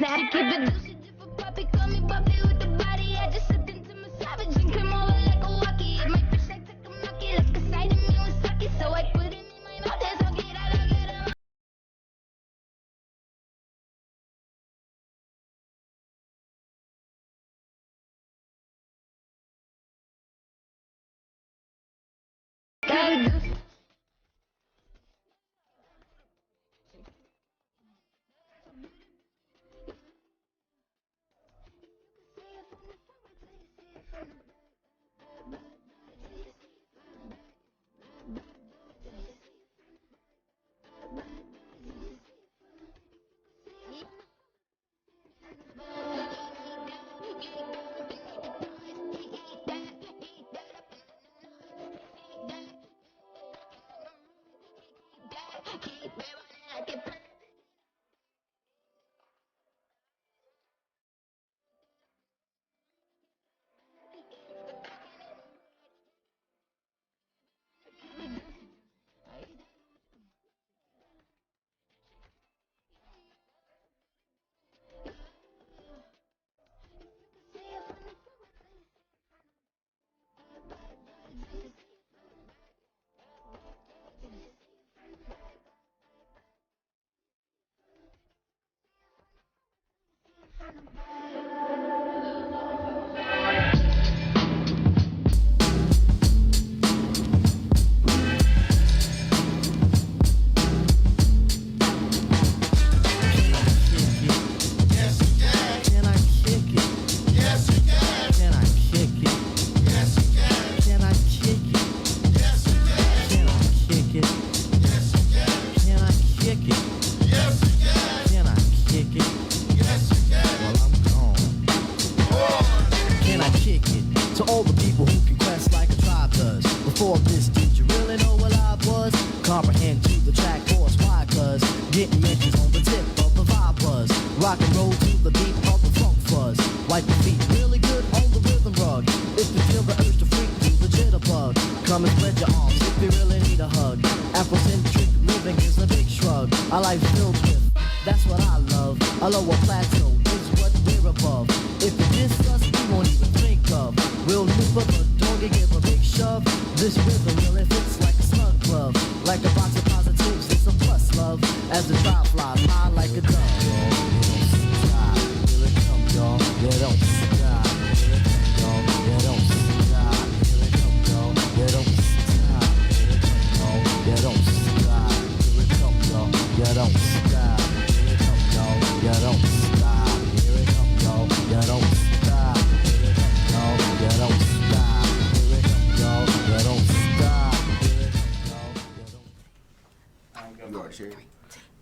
Now to keep it juicy, for puppy, call me puppy with the body. I just slipped into my savage and came over like a walkie. It might fish like Takamaki, look aside of me was sucky, so I put it in my mouth and so get out.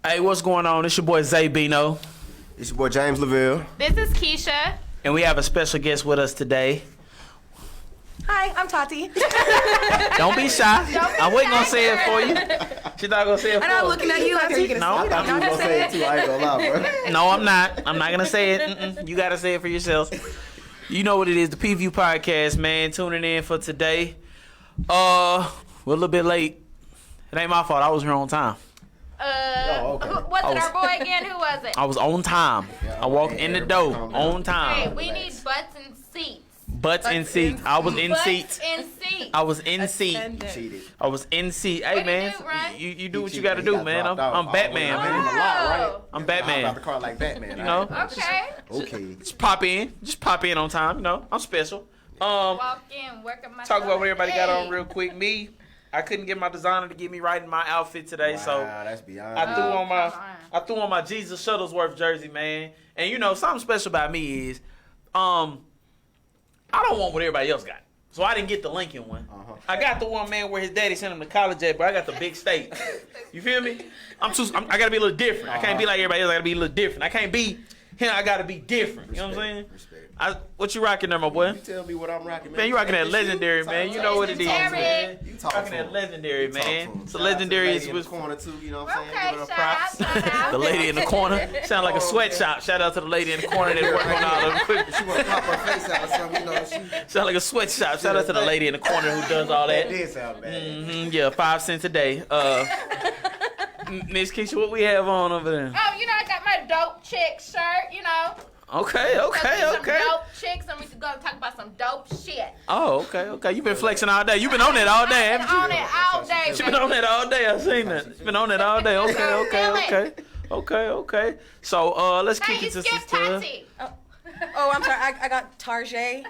Hey, what's going on? It's your boy Zay Bino. It's your boy James Laville. This is Keisha. And we have a special guest with us today. Hi, I'm Tati. Don't be shy. I wasn't going to say it for you. She's not going to say it for you. I'm not looking at you. I think you're No, I thought you were going to say it too. I ain't going to lie, bro. No, I'm not. I'm not going to say it. You got to say it for yourself. You know what it is, the P-View Podcast, man. Tuning in for today. We're a little bit late. It ain't my fault. I was here on time. Okay. Was it our boy again? Who was it? I was on time. I walked in the door on time. Hey, we need butts and seats. Butts in seats. I was in seats. Butts in seats. I was in seat. I was in seat. Hey, What man, you do, Ryan? you do what you got to do, man. I'm Batman, man. Oh. I'm Out Batman. the car like Batman. You know? Okay. Okay. Just pop in. Just pop in on time. You know, I'm special. Walk in, work at my Talk about what everybody got on Hey. real quick. Me, I couldn't get my designer to get me right in my outfit today, so Wow, that's beyond. I threw on my come on. I threw on my Jesus Shuttlesworth jersey, man. And you know, something special about me is, I don't want what everybody else got. So I didn't get the Lincoln one. I got the one, man, where his daddy sent him to college at, but I got the big state. You feel me? I gotta be a little different. I can't be like everybody else. I gotta be a little different. I can't be him. I gotta be different. You know what I'm saying? Respect. What you rocking there, my boy? You tell me what I'm rocking, man. Man, you rocking that legendary, man. You know what it is, man. You talk Rocking to that him. legendary, You talk to man. him. So Shout out to the legendary lady is in was the corner too. You know what I'm saying? Okay, Give her shout props. out. the lady in the corner. Sound like a sweatshop. Shout out to the lady in the corner that work on all the equipment. She want to pop her face out or something, you know. She Sound like a sweatshop. Shout out to the lady in the corner who does all that. did sound bad. Yeah, 5 cents a day. Miss Keisha, what we have on over there? Oh, you know I got my dope chick shirt, you know. Okay. Some dope chicks, and we could go and talk about some dope shit. Oh, okay. You been flexing all day. You been on it all day, haven't you? On it all day. She been on it all day. I seen that. She been on it all day. Okay. So let's kick it to skip Sister. Tati. Oh, I'm sorry. I got Tarjay.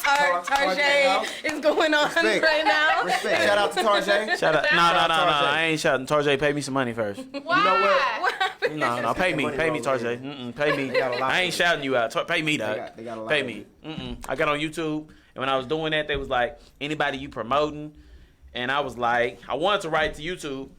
Tarjay is going on Respect. right now. Respect. Shout out to Tarjay. Shout out. No. I ain't shouting. Tarjay, pay me some money first. Why? You know what? What happened? No, pay me, Money Tarjay. rolling. Pay me. got a lot I ain't of shouting you out. Pay me, dog. They got a lot Pay of me. I got on YouTube, and when I was doing that, they was like, anybody you promoting, and I was like, I wanted to write to YouTube.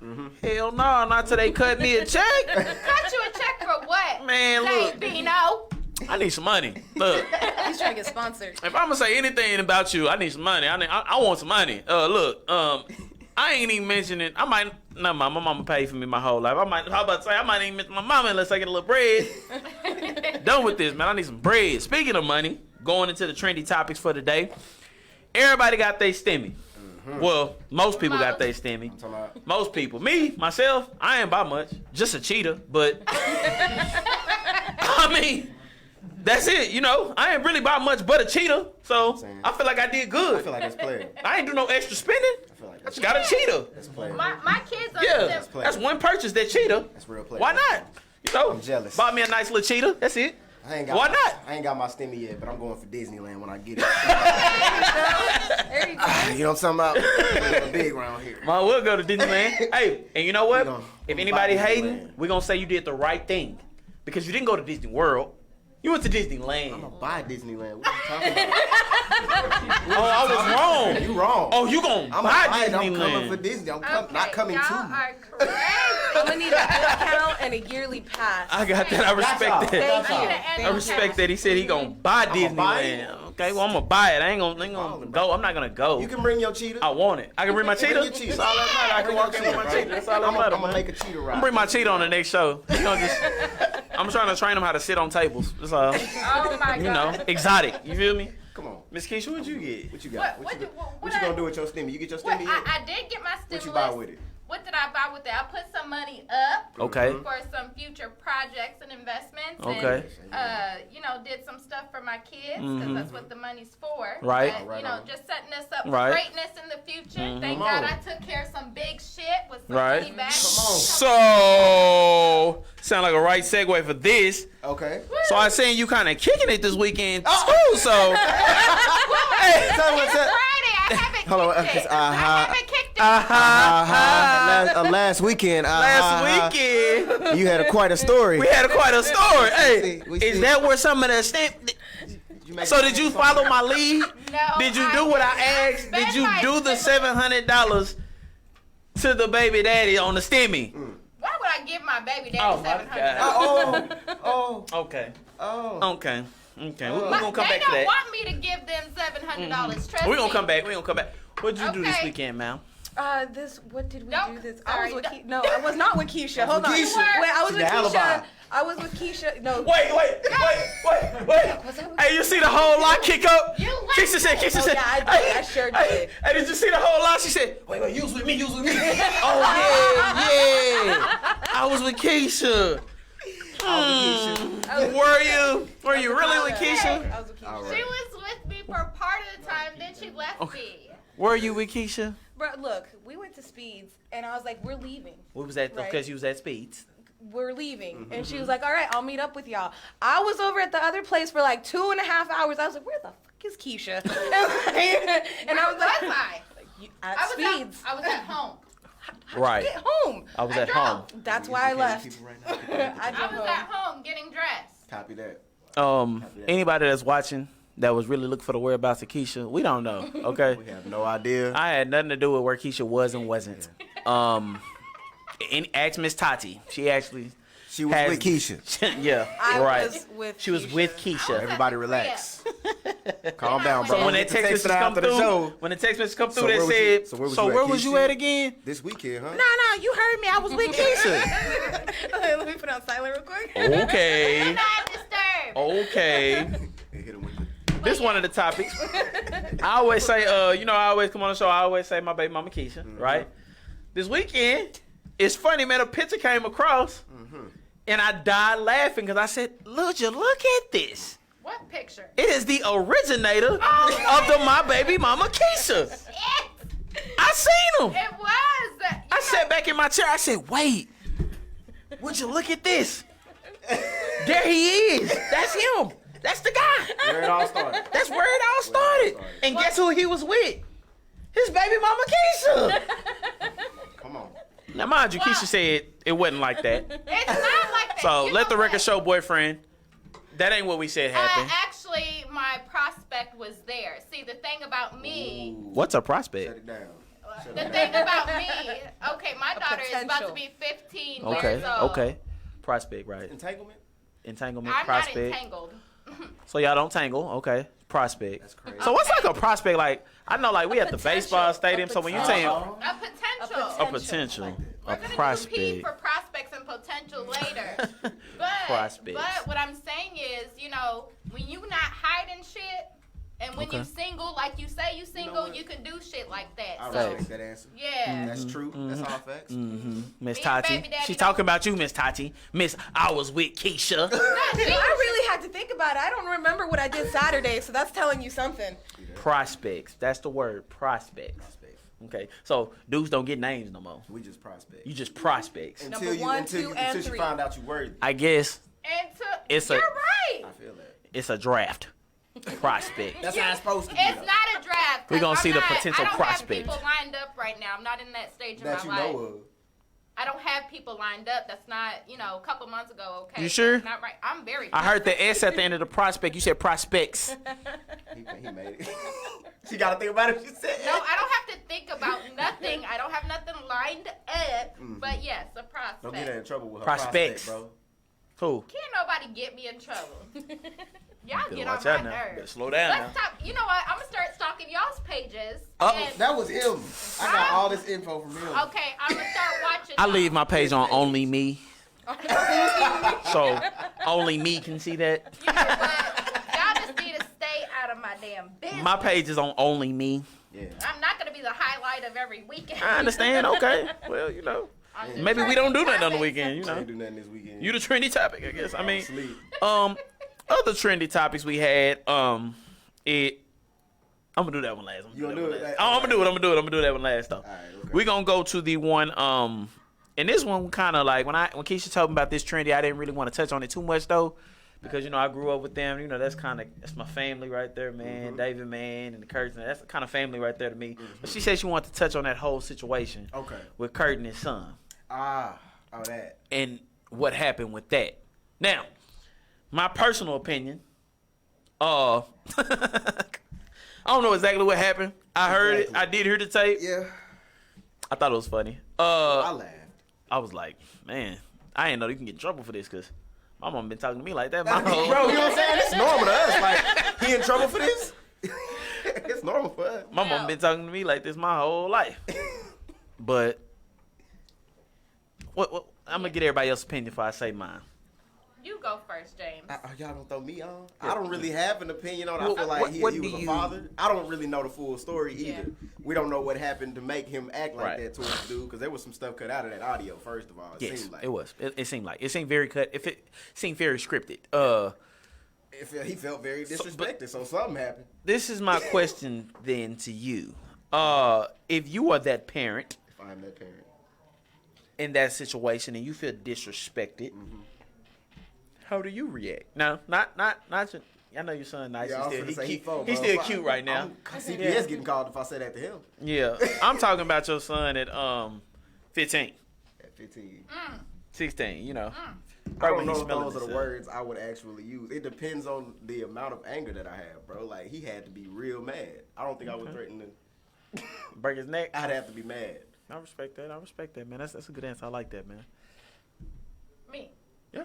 Hell no, not till they cut me a check. Cut you a check for what? Man, look. Say, Bino. I need some money. Look, He's trying to get sponsored. if I'm gonna say anything about you, I need some money. I want some money. Look, I ain't even mentioning. I might. No, my mama paid for me my whole life. How about to say I might even mention my mama unless I get a little bread. Done with this, man. I need some bread. Speaking of money, going into the trendy topics for today. Everybody got their stimmy. Well, most people got their stimmy. I'm talking about- Most people. Me, myself, I ain't buy much. Just a cheetah, but I mean, that's it. You know, I ain't really buy much but a cheetah, so I feel like I did good. I feel like that's player. I ain't do no extra spending. I feel like I that's just got a cheetah. player. My kids are Yeah, play. that's one purchase. That cheetah. That's real player. Why not? You know, I'm jealous. Bought me a nice little cheetah. That's it. I ain't got Why my, not? I ain't got my stimmy yet, but I'm going for Disneyland when I get it. There you go. You know what I'm talking about? We're big around here. Well, we'll go to Disneyland. Hey, and you know what? We gonna- If we anybody buy hating, Disneyland. we're gonna say you did the right thing because you didn't go to Disney World. You went to I'm Disneyland. gonna buy Disneyland. What are you talking about? Oh, I was wrong. You wrong. Oh, you gonna I'm buy buy it. I'm coming for Disneyland? Disney. I'm Okay, not coming y'all to you. are crazy. I'm gonna need a discount and a yearly pass. I got that. I respect all. that. Thank all. you. I respect that. He said he gonna buy I'ma buy Disneyland. it. Okay, well I'm gonna buy it. I ain't gonna Ballin', go. I'm not gonna go. You can bring your cheetah. I want it. I can bring my Bring cheetah. your cheetah. That's all that matters. I can Bring walk your in with my cheetah, cheetah. That's all that I'm matters. gonna make a cheetah ride. I'm bring my cheetah on the next show. You know, just I'm trying to train him how to sit on tables. That's all. Oh my God. You know, exotic. You feel me? Come on. Miss Keisha, what'd you get? What you got? What you I- gonna do with your stimmy? You get your What, stimmy yet? I did get my What stimulus. you buy with it? What did I buy with it? I put some money up Okay. for some future projects and investments. Okay. And, you know, did some stuff for my kids because that's what the money's for. Right. But, Right, you know, right. just setting us up Right. for greatness in the future. Thank Come God on. I took care of some big shit with some Right. money back. Come on. So, sound like a right segue for this. Okay. So I seen you kind of kicking it this weekend too. So, Tell me It's what's up. Friday. I haven't Hold on, kicked it. it's, I haven't kicked it. Last weekend. last weekend You had quite a story. we had quite a story. Hey, We is see. that where some of the stamp? So did you follow my lead? No. Did you do what I asked? Did you do the $700 to the baby daddy on the stimmy? Why would I give my baby daddy Oh, my $700? Oh. Okay. Oh. Okay. Okay. We're But gonna come they back to don't that. want me to give them $700. Trust We're gonna me. come back. We're gonna come back. What'd you do this Okay. weekend, man? What did we Nope. do this? Sorry. I was with No, I was not with Keisha. Hold on. Keisha. Wait, I was She with the alibi. Keisha. I was with Keisha. No. Wait. Hey, you see the whole lot kick up? You Keisha said, Oh, yeah, I did. I sure Hey, did. hey, did you see the whole lot? She said, wait, you was with me, Oh, yeah. I was with Keisha. Were you really with Keisha? I was with Keisha. All She right. was with me for part of the time, then she left me. Were you with Keisha? Bro, look, we went to Speeds, and I was like, we're leaving. We was at, Right. because you was at Speeds. We're leaving. And she was like, all right, I'll meet up with y'all. I was over at the other place for like 2.5 hours. I was like, where the fuck is Keisha? and I was like, I? at I was Speeds. I was at home. Right. Get home. I was I at drove. home. That's why I left. People right now. I I drove was home. at home getting dressed. Copy that. Anybody that's watching that was really looking for the whereabouts of Keisha, we don't know, okay? We have no idea. I had nothing to do with where Keisha was and wasn't. Ask Miss Tati. She actually She was has- with Keisha. yeah, I right. was with She was Keisha. with Keisha. Everybody relax. Calm down, So bro. When Get that the text message come after the through, show. when the text message come So through, where that was you- said, so where was so you at, where was you Keisha? at again? This weekend, huh? No, you heard me. I was with Keisha. Let me put on silent real quick. Okay, Not disturbed. They okay. hit him with the This one of the topics. I always say, I always come on the show. I always say my baby mama Keisha, right? This weekend, it's funny, man. A picture came across, And I died laughing because I said, Luja, look at this. What picture? It is the originator of the My Baby Mama Keisha. I seen him. It was. I sat back in my chair. I said, wait, would you look at this? There he is. That's him. That's the guy. Where it all started. That's where it all started. And guess who he was with? His baby mama Keisha. Come on. Now, mind you, Keisha said it wasn't like that. It's not like that. So You let know the record what? show, boyfriend. That ain't what we said happened. Actually, my prospect was there. See, the thing about me, What's a Shut prospect? it down. the thing about me, okay, my daughter is about to potential. be 15 Okay, years old. okay. Prospect, right. Entanglement? Entanglement, I'm not prospect. entangled. So y'all don't tangle, okay. Prospect. That's crazy. So what's like a prospect? Like, I know like we at the potential. baseball stadium, so when you saying Uh-huh. A potential. a potential, We're a gonna do P prospect. for prospects and potential later. Prospects. But what I'm saying is, you know, when you not hiding shit, and when Okay. you single, like you say you single, what? you can do shit like that. I So respect that answer. yeah. That's true. That's all facts. Mm-hmm. Miss Me and Tati. baby daddy She don't- talking about you, Miss Tati. Miss, I was with Keisha. I really had to think about it. I don't remember what I did Saturday, so that's telling you something. Prospects. That's the word. Prospects. Prospects. Okay. So dudes don't get names no more. We just prospect. You just prospects. Until Number you, one, until two, you, and until three. you find out you worthy. I guess And It's you're a- right. I feel that. it's a draft. Prospect. That's how it's supposed to be. It's though. not a draft. We gonna 'cause see the I'm not- potential I don't prospect. have people lined up right now. I'm not in that stage that of you my life. know of. I don't have people lined up. That's not, you know, a couple months ago. Okay. You sure? That's not right. I'm very. I heard the S at the end of the prospect. You said prospects. He made it. She got to think about it. She said. No, I don't have to think about nothing. I don't have nothing lined up. But yes, a prospect. Don't get her in trouble with her Prospects. prospect, Who? Can't nobody get me in trouble. Y'all Better get on watch my out now. Better nerves. slow down Let's now. talk. You know what? I'm gonna start stalking y'all's pages. Oh, bro. and- That was him. I got all this info from him. okay, I'm gonna start watching. I y'all. leave my page on only me. So only me can see that. You know what? Y'all just need to stay out of my damn business. My page is on only me. Yeah. I'm not gonna be the highlight of every weekend. I understand. Okay. Well, you know, On the maybe we don't do nothing on the topics. weekend. You I know, ain't do nothing this weekend. you the trendy topic, I guess. I mean, sleep. other trendy topics we had. I'm gonna do that one last. You gonna do it? I'm gonna do it. I'm gonna do that one last though. All right, okay. We gonna go to the one. And this one kind of like when Keisha told me about this trendy, I didn't really want to touch on it too much though, because you know I grew up with them. You know that's my family right there, man. Mm-hmm. David, man, and the Curtin. That's the kind of family right there to me. But she said she wanted to touch on that whole situation Okay. with Curtin and son Oh, that. and what happened with that. Now, my personal opinion. I don't know exactly what happened. I heard it. Exactly. I did hear the tape. Yeah. I thought it was funny. I laughed. I was like, man, I didn't know you can get in trouble for this because my mom been talking to me like that. My Bro, whole, you know what I'm saying? It's normal to us. Like, he in trouble for this? It's normal for us. my mom been talking to me like this my whole life. But what I'm gonna get everybody else's opinion before I say mine. You go first, James. Y'all don't throw me on? I don't really have an opinion on it. I Well, feel like what he do was a you- father. I don't really know the full story either. Yeah. We don't know what happened to make him act like Right. that towards the dude, because there was some stuff cut out of that audio, first of all. It Yes, seemed like. it was. It seemed like it seemed very cut. If it seemed very scripted. He felt very disrespected, so something happened. This is my question then to you. If you are that parent If I'm that parent. in that situation and you feel disrespected, how do you react? No, not your, I know your son nice. Yeah, I was he's gonna still, say he, full, he's bro. still So cute right now. CPS getting called if I say that to him Yeah, I'm talking about your son at 15, at 15. 16. You know, I don't when know he's if smelling those are the himself. words I would actually use. It depends on the amount of anger that I have, bro. Like, he had to be real mad. I don't think I would threaten to. Break his neck. I'd have to be mad. I respect that, man. That's a good answer. I like that, man. Me. Yeah.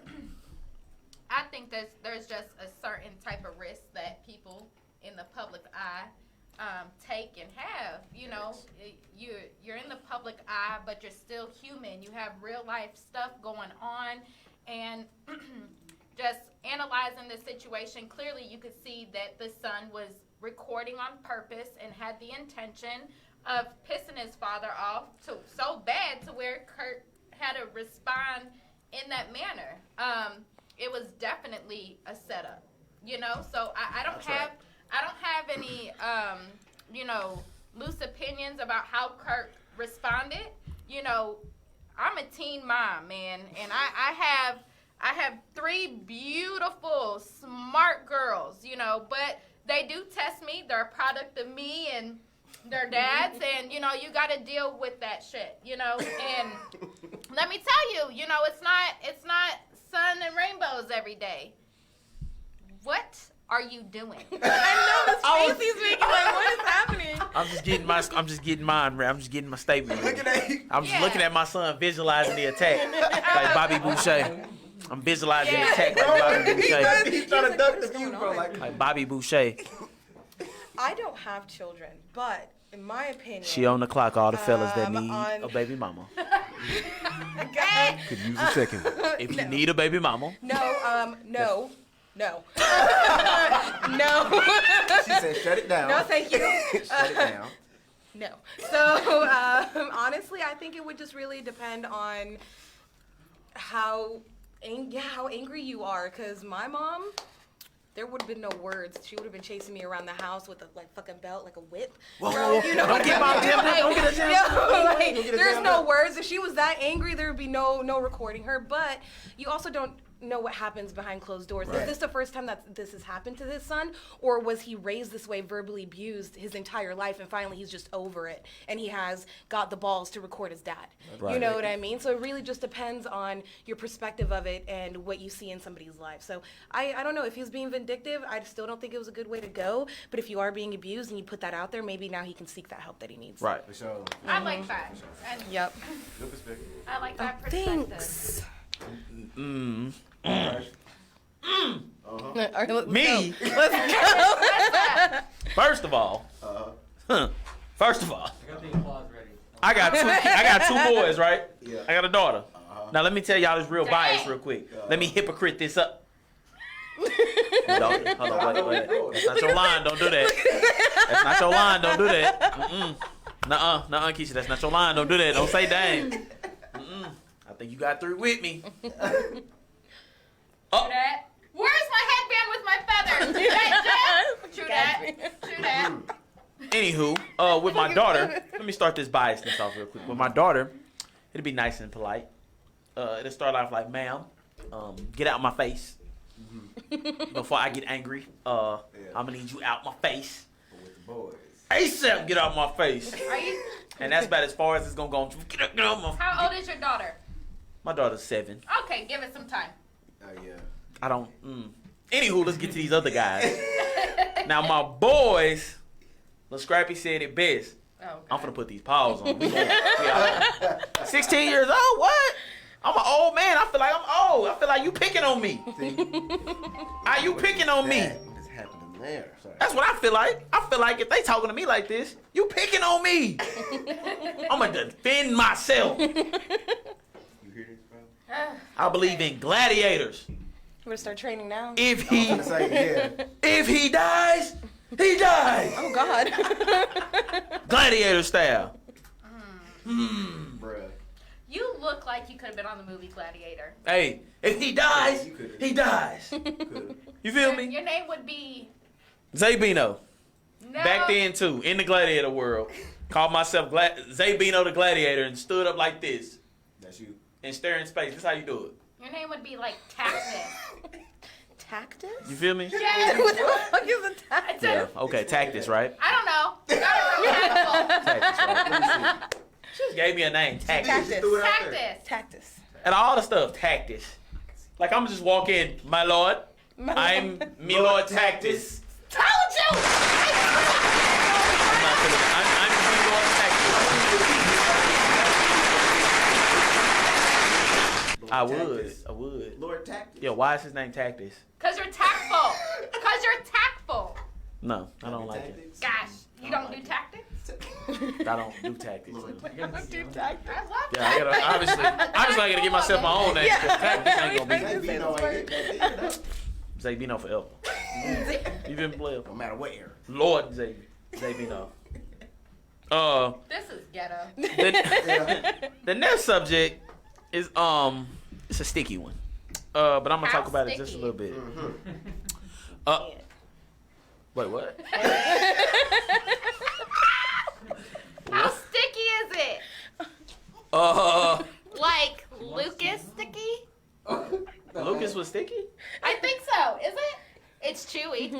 I think there's just a certain type of risk that people in the public eye take and have. You know, you're in the public eye, but you're still human. You have real life stuff going on, and just analyzing the situation, clearly you could see that the son was recording on purpose and had the intention of pissing his father off so bad to where Kurt had to respond in that manner. It was definitely a setup, you know. So I don't have any loose opinions about how Kirk responded. You know, I'm a teen mom, man, and I have 3 beautiful, smart girls, you know, but they do test me. They're a product of me and their dads, and, you know, you got to deal with that shit, you know. And let me tell you, you know, it's not sun and rainbows every day. What are you doing? I know the face he's making. Like, what is happening? I'm just getting mine. I'm just getting my statement. Look at that. I'm just looking at my son visualizing the attack like Bobby Boucher. I'm visualizing the attack like Bobby Boucher. He's trying to duck the What's view, going bro. on? Like Bobby Boucher. I don't have children, but in my opinion, She on the clock, all the fellas that need on- a baby mama. God, could use a second. If you need a baby mama, no, no. No. She said, "Shut it down." No, thank you. Shut it down. No. So, honestly, I think it would just really depend on how angry you are. Because my mom, there would have been no words. She would have been chasing me around the house with a fucking belt, like a whip. Whoa, You know, don't get my temper. Don't get a temper. like, Don't get a there's damn no up. words. If she was that angry, there would be no recording her. But you also don't know what happens behind closed doors. Right. Is this the first time that this has happened to his son, or was he raised this way, verbally abused his entire life, and finally he's just over it, and he has got the balls to record his dad? Right. You know what I mean? So it really just depends on your perspective of it and what you see in somebody's life. So I don't know, if he was being vindictive, I still don't think it was a good way to go. But if you are being abused and you put that out there, maybe now he can seek that help that he needs. right. For sure. I like that. And Yep. Good perspective. I like that perspective. Thanks. Me. Let's go. First of all, Uh-huh. I got two boys, right? Yeah. I got a daughter. Uh-huh. Now let me tell y'all this real bias Dang. real quick. Let me hypocrite this up. Hold on, wait. That's not your line. Don't do that. That's not your line. Don't do that. Nuh-uh, Keisha. That's not your line. Don't do that. Don't say dang. I think you got through with me. Oh, That. Where's my headband with my feathers? True that. True that. anywho, with my daughter, let me start this biasness off real quick. With my daughter, it'll be nice and polite. It'll start off like, ma'am, get out my face. Before I get angry, I'm gonna need you out my face. With the boys. ASAP, get out my face. Are you? And that's about as far as it's gonna go. Get out my How old is your daughter? My daughter's 7. Okay, give it some time. Oh yeah. I don't. Anywho, let's get to these other guys. Now my boys, Lil Scrappy said it best. Oh, I'm God. finna put these paws on. 16 years old? What? I'm an old man. I feel like I'm old. I feel like you picking on me. Are you picking on me? What is happening there? Sorry. That's what I feel like. I feel like if they talking to me like this, you picking on me. I'm gonna defend myself. You hear this, bro? I believe in gladiators. We're gonna start training now. If I'm he gonna say yeah. if he dies, he dies. Oh God. Gladiator style. Bruh. You look like you could have been on the movie Gladiator. Hey, if he dies, You could've. he dies. Could've. You feel me? Your name would be Zabino. no. Back then too, in the gladiator world, called myself Zabino the Gladiator and stood up like this That's you. and stare in space. That's how you do it. Your name would be like Tactus. Tactus? You feel me? Yes. What the fuck is a tactus? Yeah. Okay, tactus, right? I don't know. Gotta remember Tactus, right? Let me see. She just gave me a name, Tactus. Just threw it out there. Tactus. Tactus. And all the stuff, Tactus. Like I'm just walk in, my lord. I'm me Lord Tactus. Told you. I'm not gonna. I'm me Lord Tactus. I would. Lord Tactus. Yo, why is his name Tactus? Cause you're tactful. Cause you're tactful. No, I don't like it. Gosh, you don't do tactics. I don't do tactics. I love Yeah, I gotta obviously I gotta give myself my own name. 'Cause tactics ain't gonna Hey, be Vino ain't it. That's it, Zabino forever. You been playing no matter what era. Lord Zabino. This is ghetto. The next subject is It's a sticky one. But I'm gonna How talk about it just a sticky? little bit. Wait, what? How sticky is it? Like Lucas sticky? Lucas was sticky? I think so. Is it? It's chewy.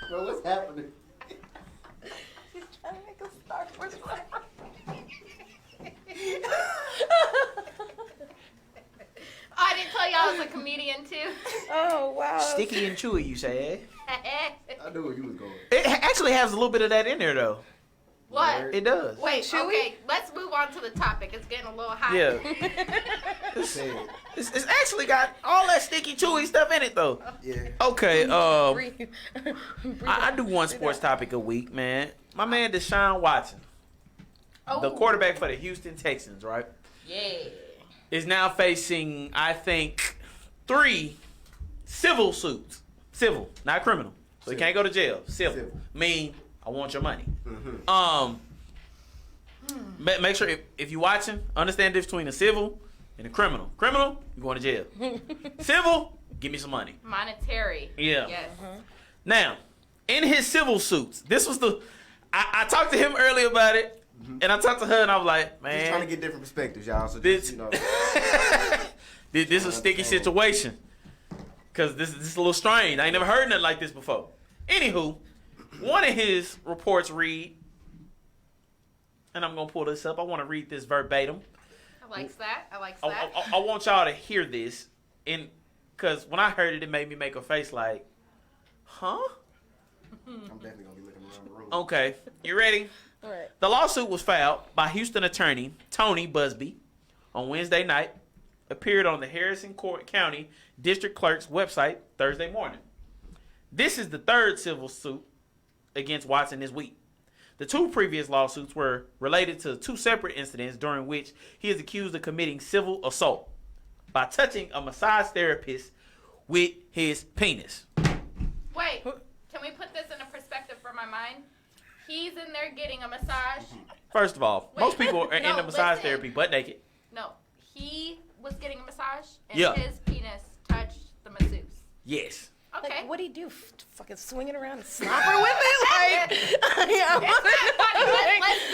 Bro, what's happening? He's trying to make a Star Wars reference. Oh, I didn't tell you I was a comedian too. Oh wow. Sticky and chewy, you say? I knew where you was going. It actually has a little bit of that in there, though. What? It does. Wait, Chewy? okay, let's move on to the topic. It's getting a little hot. Yeah. Say it. It's actually got all that sticky, chewy stuff in it, though. Yeah. Okay, Breathe. I do one sports topic a week, man. My man Deshaun Watson, the Oh, quarterback for the Houston Texans, right, yeah. is now facing, I think, 3 civil suits. Civil, not criminal. So he Civil. can't go to jail. Civil. Civil. Mean, I want your money. Mm-hmm. Make sure if you're watching, understand the difference between a civil and a criminal. Criminal, you're going to jail. Civil, give me some money. Monetary. Yeah. Yes. Now, in his civil suits, this was I talked to him earlier about it, and I talked to her, and I was like, man. Just trying to get different perspectives, y'all. So This, just, you know. this is a sticky situation. Because this is a little strange. I ain't never heard nothing like this before. Anywho, one of his reports read, and I'm going to pull this up. I want to read this verbatim. I likes that. I likes that. I want y'all to hear this. Because when I heard it, it made me make a face like, huh? I'm definitely going to be looking around the room. Okay. You ready? All right. The lawsuit was filed by Houston attorney Tony Busby on Wednesday night, appeared on the Harrison County District Clerk's website Thursday morning. This is the third civil suit against Watson this week. The 2 previous lawsuits were related to 2 separate incidents during which he is accused of committing civil assault by touching a massage therapist with his penis. Wait, can we put this in a perspective for my mind? He's in there getting a massage. First of all, Wait. most people are No, into massage listen. therapy butt naked. No, he was getting a massage, and Yeah. his penis touched the masseuse. Yes. Okay. Like, what'd he do? Fucking swing it around and slap her with it? Like, yeah, It's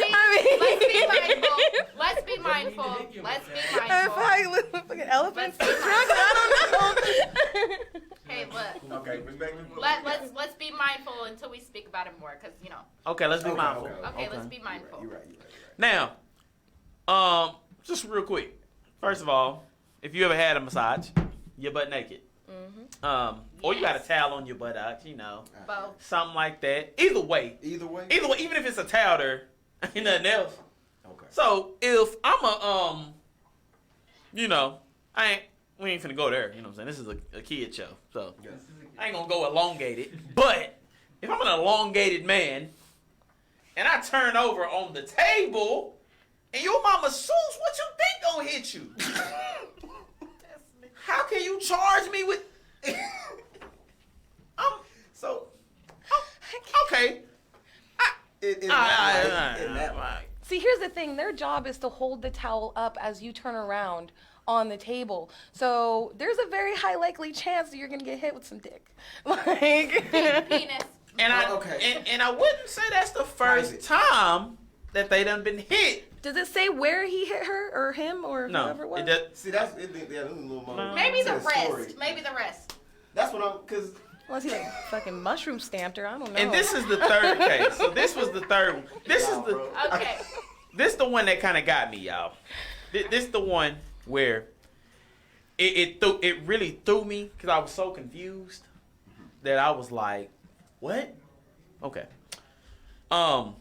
not funny. Let's be mindful. Let's be If mindful. I was a fucking elephant Let's be drunk, I don't know. Hey, look. Okay, perspective. Let's be mindful until we speak about it more, because you know. Okay, let's be Okay, mindful. Okay, let's be mindful. You're right. Now, just real quick. First of all, if you ever had a massage, you're butt naked. Or you got a towel on your buttocks, you know, Both. something like that. Either way, Either way. even if it's a towel there, ain't nothing else. Okay. So if I'm we ain't finna go there. You know what I'm saying? This is a kid show, so Yes. I ain't gonna go elongated. But if I'm an elongated man and I turn over on the table and your mama sues, what you think gonna hit you? How can you charge me with? Okay. In that way. See, here's the thing. Their job is to hold the towel up as you turn around on the table. So there's a very high likely chance that you're going to get hit with some dick. Like, Penis. And I wouldn't say that's the first time that they done been hit. does it say where he hit her or him or No, whoever it was? it does. See, that's a little more. No. Maybe the to story. rest. Maybe the rest. That's what I'm, cause Unless he like fucking mushroom stamped her. I don't know. And this is the third case. So this was the third one. This is the bro. Okay. this the one that kind of got me, y'all. This the one where it really threw me because I was so confused that I was like, what? Okay. And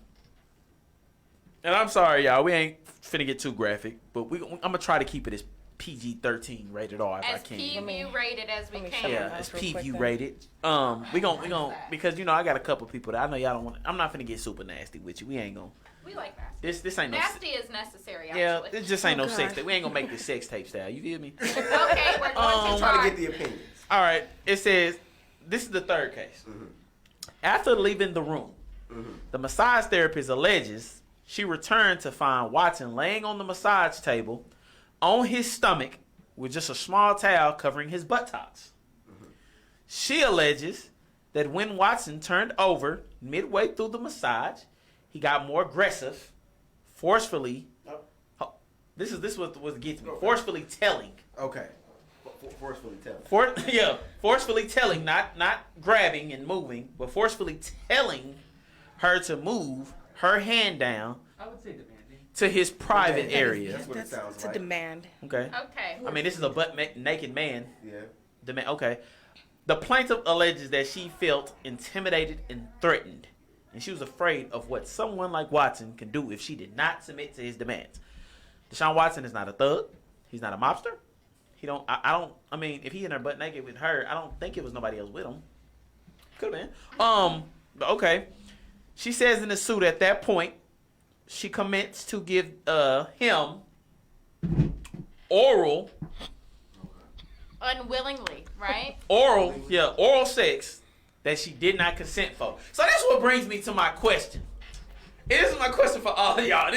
I'm sorry, y'all. We ain't finna get too graphic, but I'm gonna try to keep it as PG-13 rated R if I As can. PView rated as we let me can. shut Yeah, my it's mouth real quick PView then. rated. We gon' because I got a couple people that I know y'all don't want. I'm not finna get super nasty with you. We ain't gonna. We like that. This ain't no. Nasty is necessary, Yeah, actually. this just ain't Oh, no sex God. tape. We ain't gonna make this sex tape style. You feel me? Okay, we're going to trying try. to get the opinions. All right. It says this is the third case. After leaving the room, the massage therapist alleges she returned to find Watson laying on the massage table, on his stomach with just a small towel covering his buttocks. She alleges that when Watson turned over midway through the massage, he got more aggressive, forcefully. This is what gets me. Forcefully telling. Okay. Forcefully telling. Forcefully telling, not grabbing and moving, but forcefully telling her to move her hand down. I would say demanding. To his private area. That's what it sounds It's like. a demand. Okay. Okay. I mean, this is a naked man. Yeah. Okay. The plaintiff alleges that she felt intimidated and threatened, and she was afraid of what someone like Watson can do if she did not submit to his demands. Deshaun Watson is not a thug. He's not a mobster. I mean, if he in her butt naked with her, I don't think it was nobody else with him. Could have been. But okay. She says in the suit at that point, she commits to give him oral Unwillingly, right? oral sex that she did not consent for. So that's what brings me to my question. This is my question for all of y'all.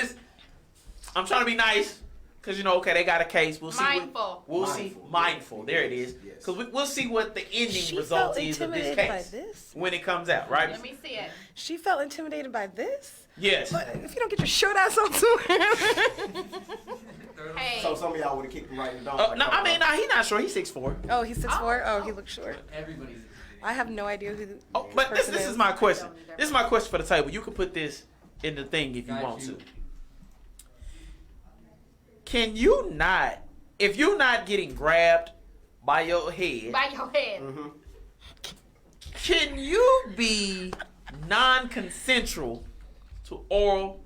I'm trying to be nice, because, okay, they got a case. We'll see. Mindful. We'll see. Mindful. There it is. Yes. Because we'll see what the ending She result felt is of this intimidated by case this? when it comes out, right? Let me see it. She felt intimidated by this? Yes. But if you don't get your short ass on to Hey. So some of y'all would have kicked him right in the dome. No, I mean, he's not short. He's 6'4". Oh, he's 6'4"? Oh, he looks short. Everybody's. I have no idea who the Oh, but this person is my question. This is my question for the table. You can put this in the thing if you Got want you. to. Can you not, if you're not getting grabbed by your head, By your head. can you be non-consensual to oral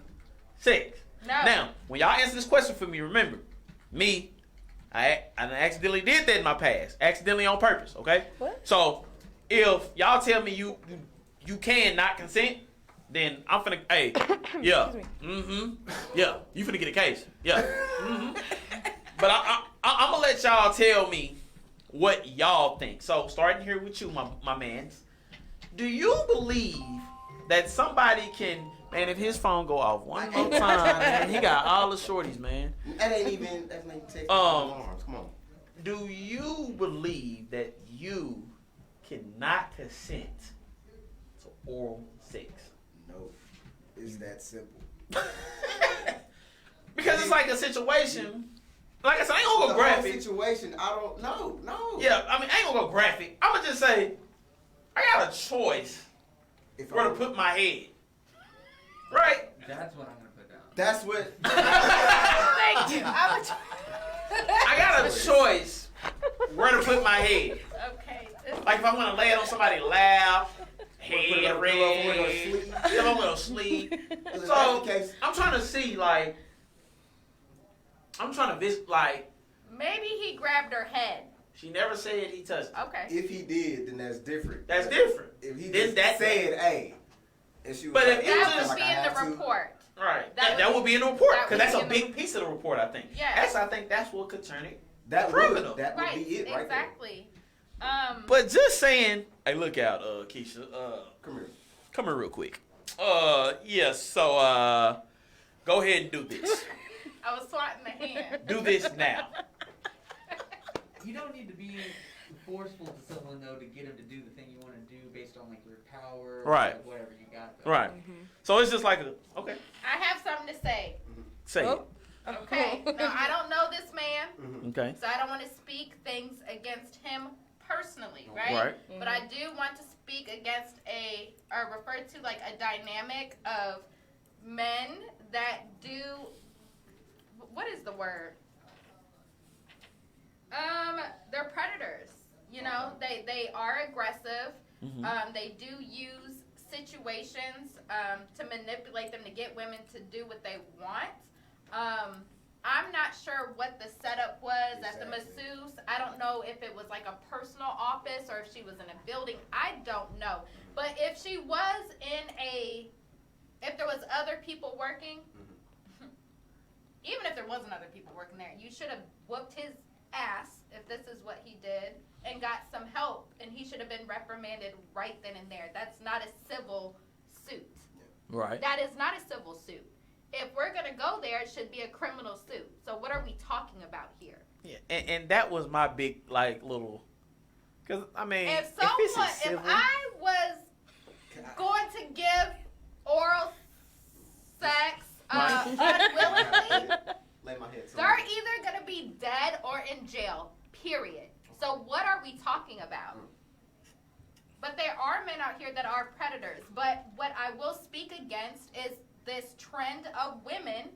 sex? No. Now, when y'all answer this question for me, remember, I accidentally did that in my past. Accidentally on purpose, okay? What? So, if y'all tell me you can not consent, then I'm finna, hey, yeah, yeah, you finna get a case, yeah, But I'm gonna let y'all tell me what y'all think. So, starting here with you, my mans, do you believe that somebody can, man, if his phone go off one more time, man, he got all the shorties, man. That's not even text alarms. Come on. Do you believe that you cannot consent to oral sex? No. It's that simple. Because it's like a situation. Like I said, I ain't gonna The go whole graphic. situation, I don't know. No. Yeah, I mean, I ain't gonna go graphic. I'm gonna just say, I got a choice If where I- to put my head. Right? That's what I'm gonna put down. That's what. Thank you. I got a choice where to put my head. Okay. Like if I want to lay it on somebody's lap, Put it head on the pillow, red, we're gonna sleep. if I'm gonna sleep. Is So that the case? I'm trying to see, like, I'm trying to visit, like, Maybe he grabbed her head. she never said he touched it. Okay. If he did, then that's different. That's different. If he Then just that- said, "Hey," and she was But like, if you That just- would be like, I in have the to. report. Right. That That would would be in the report that because would that's be a in the- big piece of the report, I think. Yes. I think that's what could turn it. that criminal. would that would Right. be it right Exactly. But just saying, hey, look out, Keisha. there. Come here. Come here real quick. Yes. So, go ahead and do this. I was swatting the hand. Do this now. You don't need to be forceful to someone though to get them to do the thing you want to do based on like your power, or, Right. like, whatever you got. Though. Right. So it's just like okay. I have something to say. Say Oh. Okay. Now I don't know this man, it. Okay. so I don't want to speak things against him personally, right? Right. But I do want to speak against or refer to like a dynamic of men that do. What is the word? They're predators. You know, they are aggressive. They do use situations to manipulate them to get women to do what they want. I'm not sure what the setup was at the masseuse. I don't know if it was like a personal office or if she was in a building. I don't know. But if she was if there was other people working, even if there wasn't other people working there, you should have whooped his ass if this is what he did and got some help, and he should have been reprimanded right then and there. That's not a civil suit. Right. That is not a civil suit. if we're gonna go there, it should be a criminal suit. So what are we talking about here? Yeah, and that was my big little, because I mean, If it's I was going to give oral sex unwillingly, Lay my head. they're either gonna be dead or in jail. Period. So what are we talking about? But there are men out here that are predators. But what I will speak against is this trend of women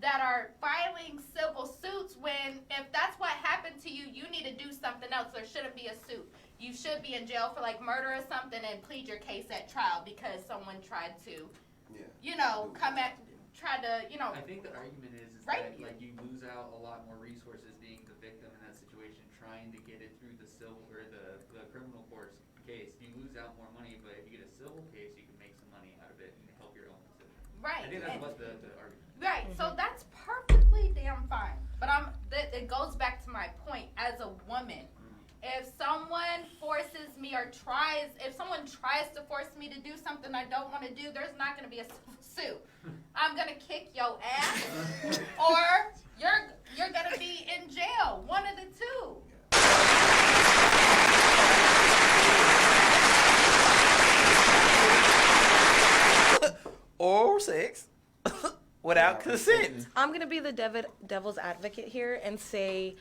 that are filing civil suits when, if that's what happened to you, you need to do something else. There shouldn't be a suit. You should be in jail for like murder or something and plead your case at trial because someone tried to, try to, I think the argument is Right. that like you lose out a lot more resources being the victim in that situation, trying to get it through the civil or the criminal court case. You lose out more money, but if you get a civil case, you can make some money out of it and help your own decision. right. I think that's what the argument. Right, so that's perfectly damn fine. But it goes back to my point as a woman. If someone forces me or if someone tries to force me to do something I don't want to do, there's not going to be a civil suit. I'm going to kick your ass or you're going to be in jail. One of the two. oral sex without consent. I'm gonna be the devil's advocate here and say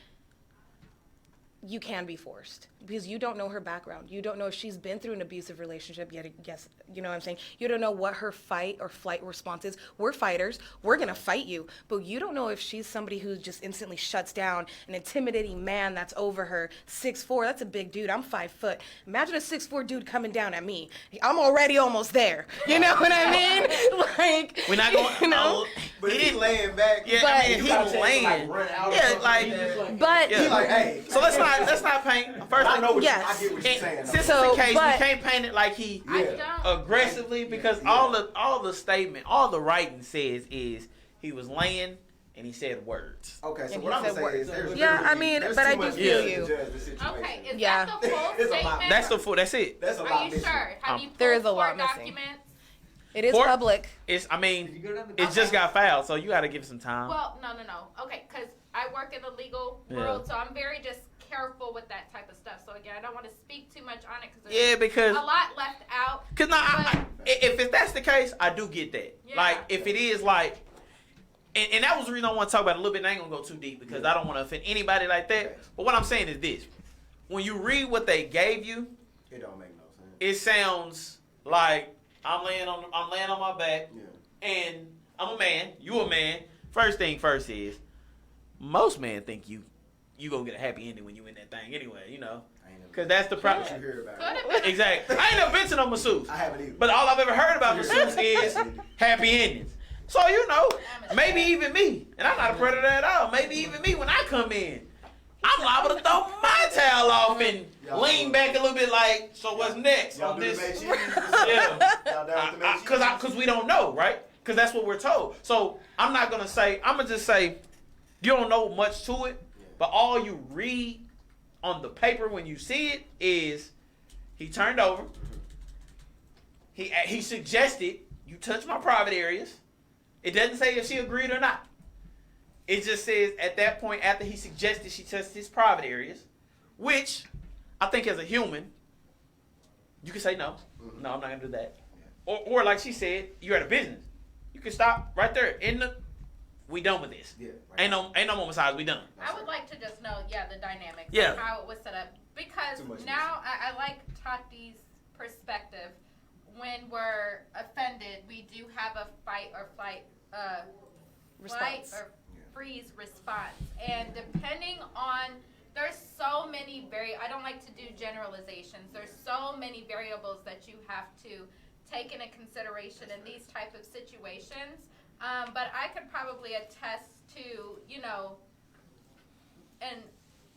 you can be forced because you don't know her background. You don't know if she's been through an abusive relationship yet. Yes, you know what I'm saying? You don't know what her fight or flight response is. We're fighters. We're going to fight you. But you don't know if she's somebody who just instantly shuts down an intimidating man that's over her. 6'4", that's a big dude. I'm 5 foot. Imagine a 6'4" dude coming down at me. I'm already almost there. You know what I mean? Like, We're not going, you know? But he laying back. Yeah, But- I mean, You he gotta was tell him to, laying. like, run out or Yeah, something. like, But Yeah. He like, hey. so let's not paint. First, I know what Yes. I get what you're and saying. since So, it's the case, but- we can't paint it like he I Yeah. don't. aggressively because Yeah. all the statement, all the writing says is he was laying and he said words. Okay, so And what he I'm gonna said say words. is there's Yeah, literally- I mean, there's but too I do much feel to you. judge the situation. Okay, is Yeah. that the full It's a lot. statement? That's the full. That's it. That's a Are lot you missing. sure? Have you pulled There is a lot court missing. documents? it is Court- public. It's. I If mean, you go down the it just got filed, so you got to give it some time. Well, no. Okay, because I work in the legal Yeah. world, so I'm very just careful with that type of stuff. So again, I don't want to speak too much on it because Yeah, there's because a lot left out. if that's the case, I do get that. Yeah. Like if it is like, and that was the reason I want to talk about it a little bit. And I ain't gonna go too deep because I don't want to offend anybody like that. But what I'm saying is this: when you read what they gave you, It don't make no sense. it sounds like I'm laying on my back, Yeah. and I'm a man. You a man. First thing first is, most men think you gonna get a happy ending when you in that thing anyway. You know, I ain't never. because that's the What you problem. hear about Could it. have been. Exactly. I ain't never been to no masseuse. I haven't either. But all I've ever heard about masseuse is happy endings. So, you know, maybe even me, and I'm not a predator at all, maybe even me when I come in, I'm liable to throw my towel off and lean back a little bit like, so what's next Y'all on do the this? mac cheese? Yeah. Y'all down with the mac cheese? Because we don't know, right? Because that's what we're told. So I'm not going to say, I'm going to just say, you don't know much to it, but all you read on the paper when you see it is he turned over. He suggested you touch my private areas. It doesn't say if she agreed or not. It just says at that point after he suggested she touched his private areas, which I think as a human, you can say no. No, I'm not going to do that. Or like she said, you're at a business. You can stop right there. We done with this. Yeah. Ain't no more massage. We done. I would like to just know, the dynamics, Yeah. of how it was set up, because Too much now I like Tati's perspective. When we're offended, we do have a fight or flight, Response. or freeze response, and depending on, there's so many I don't like to do generalizations. There's so many variables that you have to take into consideration in these type of situations. But I could probably attest to, an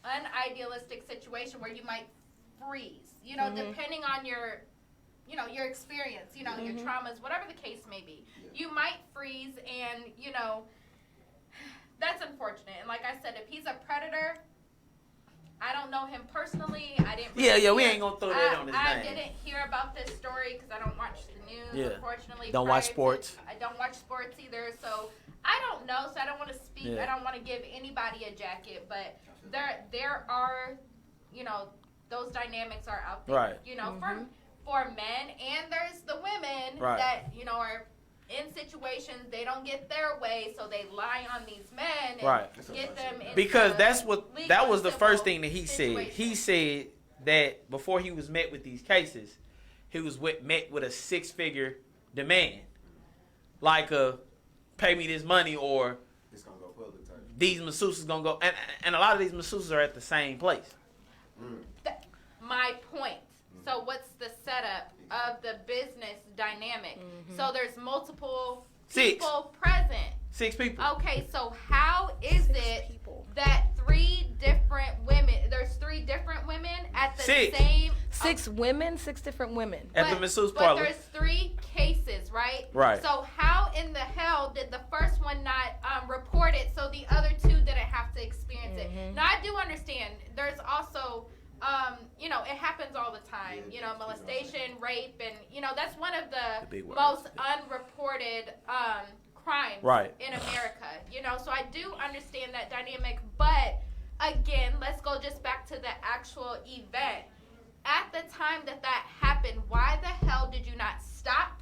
unidealistic situation where you might freeze, depending on your, your experience, your traumas, whatever the case may be. You might freeze and, that's unfortunate. And like I said, if he's a predator, I don't know him personally. I didn't. Yeah, really we hear- ain't gonna throw that on his I name. didn't hear about this story because I don't watch the news. Yeah. Unfortunately, Don't watch prior to- sports. I don't watch sports either, so I don't know. So I don't want to speak. Yeah. I don't want to give anybody a jacket, but there are, you know, those dynamics are out there. Right. You know, for men, and there's the women Right. that, you know, are in situations they don't get their way, so they lie on these men and Right. get them into Because that legal was the civil first thing that he said. situations. He said that before he was met with these cases, he was met with a 6-figure demand, like pay me this money or It's gonna go public type. these masseuses gonna go, and a lot of these masseuses are at the same place. My point. So what's the setup of the business dynamic? So there's multiple Six. people present. 6 people. Okay, so how is it people. that there's 3 different women at the Six. same 6 women, 6 different women. At the masseuse but parlor. there's 3 cases, right? Right. So how in the hell did the first one not report it so the other 2 didn't have to experience it? Now I do understand there's also you know, it happens all the time. You know, molestation, rape, and you know that's one of The big the words. most unreported crimes Right. in America. You know, so I do understand that dynamic, but again, let's go just back to the actual event. At the time that happened, why the hell did you not stop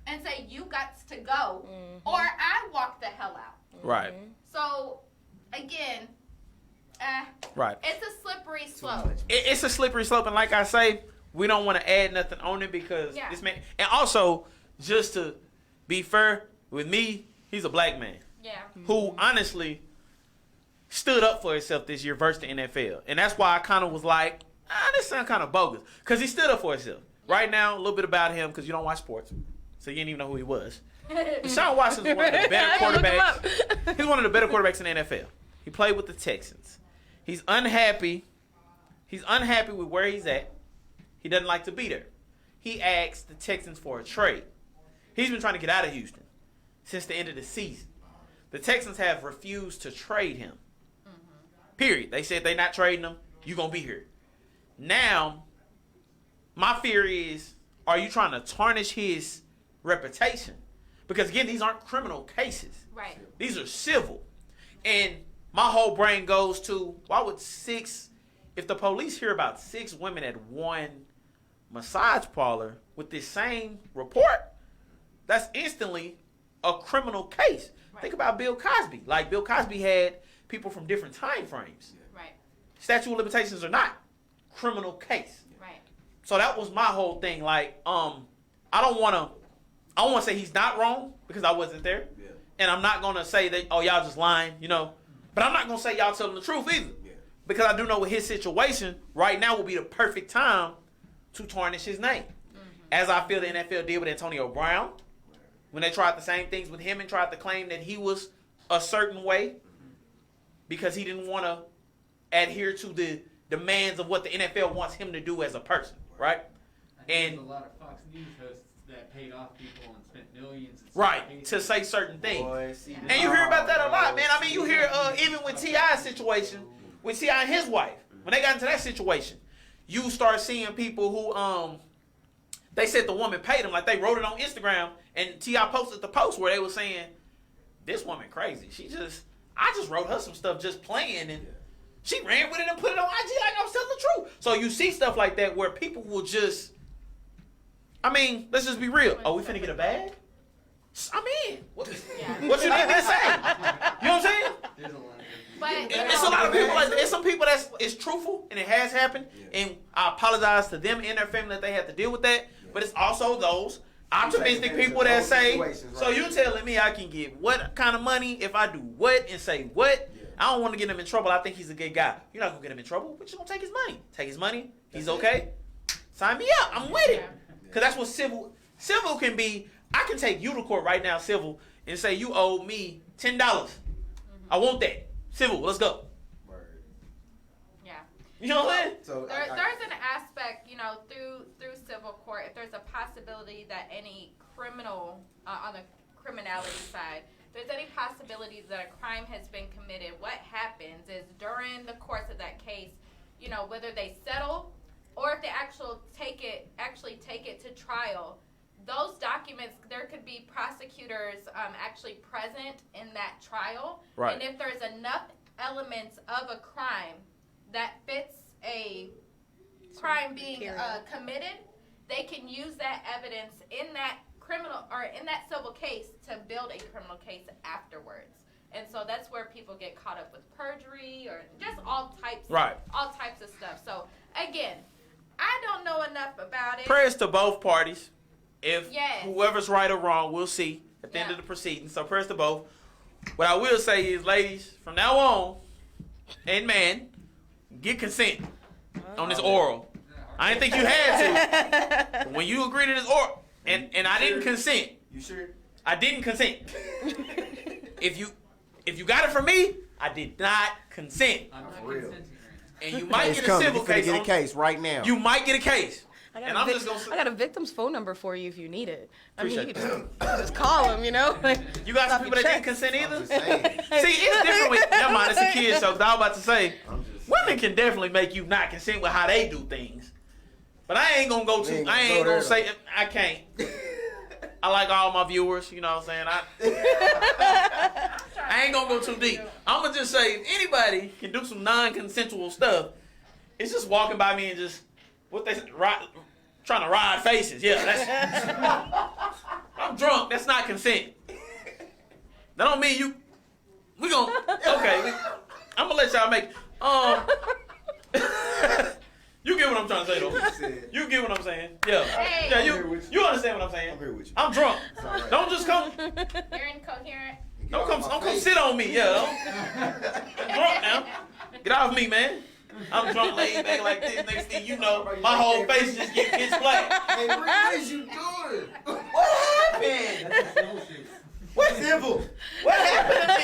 and say you got to go, or I walk the hell out? Right. So again, Right. it's a slippery slope. It's a slippery slope, and like I say, we don't want to add nothing on it because Yeah. this man. And also, just to be fair with me, he's a black man Yeah. who honestly stood up for himself this year versus the NFL, and that's why I kind of was like, this sounds kind of bogus because he stood up for himself. Right now, a little bit about him because you don't watch sports, so you didn't even know who he was. Deshaun Watson's one of the better I looked him quarterbacks. He's one of the better quarterbacks in the NFL. He played with the Texans. He's unhappy. He's unhappy with where he's at. He doesn't like to be there. He asked the Texans for a trade. He's been trying to get out of Houston since the end of the season. The Texans have refused to trade him. Period. They said they're not trading him. You're going to be here. Now, my fear is, are you trying to tarnish his reputation? Because, again, these aren't criminal cases. Right. These are civil. And my whole brain goes to, why would 6, if the police hear about 6 women at one massage parlor with this same report, that's instantly a criminal case. Right. Think about Bill Cosby. Like, Bill Cosby had people from different time frames. Right. Statute of limitations or not, criminal case. Right. So that was my whole thing. Like, I don't want to say he's not wrong because I wasn't there. Yeah. And I'm not going to say that, oh, y'all just lying, you know. But I'm not going to say y'all telling the truth either. Yeah. Because I do know with his situation, right now will be the perfect time to tarnish his name. As I feel the NFL did with Antonio Brown, when they tried the same things with him and tried to claim that he was a certain way because he didn't want to adhere to the demands of what the NFL wants him to do as a person, right? I think And there's a lot of Fox News hosts that paid off people and spent millions. And right, to say certain things. Boy, see And you hear about that a lot, man. I mean, you hear even with T.I.'s situation, with T.I. and his wife, when they got into that situation, you start seeing people who, they said the woman paid them, like they wrote it on Instagram, and T.I. posted the post where they were saying, this woman crazy. I just wrote her some stuff just playing, and she ran with it and put it on IG like I'm telling the truth. So you see stuff like that where people will just, I mean, let's just be real. Oh, we finna get a bag? I'm in. What you need me to say? You know what I'm saying? There's a lot of But It's a lot of people. Like, it's some people it's truthful and it has happened, and I apologize to them and their family that they had to deal with that. But it's also those optimistic people that say, "So you telling me I can get what kind of money if I do what and say what? I don't want to get him in trouble. I think he's a good guy. You're not gonna get him in trouble. But you're gonna take his money. Take his money. He's okay. Sign me up. I'm with it. Because that's what civil can be. I can take you to court right now, civil, and say you owe me $10. I want that. Civil, let's go. Word. yeah. You know what I'm saying? So There's an aspect, you know, through civil court, if there's a possibility that any criminal, on the criminality side, there's any possibility that a crime has been committed, what happens is during the course of that case, you know, whether they settle or if they actually take it to trial. Those documents, there could be prosecutors actually present in that trial. Right. And if there's enough elements of a crime that fits a crime being committed, they can use that evidence in that criminal or in that civil case to build a criminal case afterwards. And so that's where people get caught up with perjury or just all types of stuff. So again, I don't know enough about it. Prayers to both parties. If whoever's right or wrong, we'll see at the end of the proceedings. So prayers to both. What I will say is, ladies, from now on, and man, get consent on this oral. I didn't think you had to. But when you agree to this oral, and I didn't consent. You sure? I didn't consent. If you got it from me, I did not consent. I'm not real. consenting right now. And you might get a coming. civil You finna case. get a case right now. You might get a case. I And I'm just gonna got a victim's phone number for you if you need it. I mean, Appreciate you just call him, you know? You got some Stop people your that didn't checks. consent I'm either? just saying. See, it's different with, never mind, it's a kid show, 'cause I was about to say, I'm just women can definitely make you not consent with how they do things. But I ain't gonna go We to, ain't I gonna ain't go gonna there, say, though. I can't. I like all my viewers, you know what I'm saying? I ain't gonna go too deep. I'm gonna just say, if anybody can do some non-consensual stuff, it's just walking by me and just, what they say, trying to ride faces. Yeah, that's, I'm drunk, that's not consent. That don't mean we gonna, okay, I'm gonna let y'all make, you get what I'm trying to say though. You get what I'm saying. Yeah. Hey. Yeah, I'm here with you understand what I'm saying. I'm here with you. I'm drunk. It's all right. Don't just come, You're incoherent. Get off my don't come face. sit on me. Yeah. I'm drunk now. Get off me, man. I'm drunk, laid back like this. Next thing you know, my whole face just get pitch black. Hey, what is you doing? What happened? That's a civil suit. What Civil. What happened to me?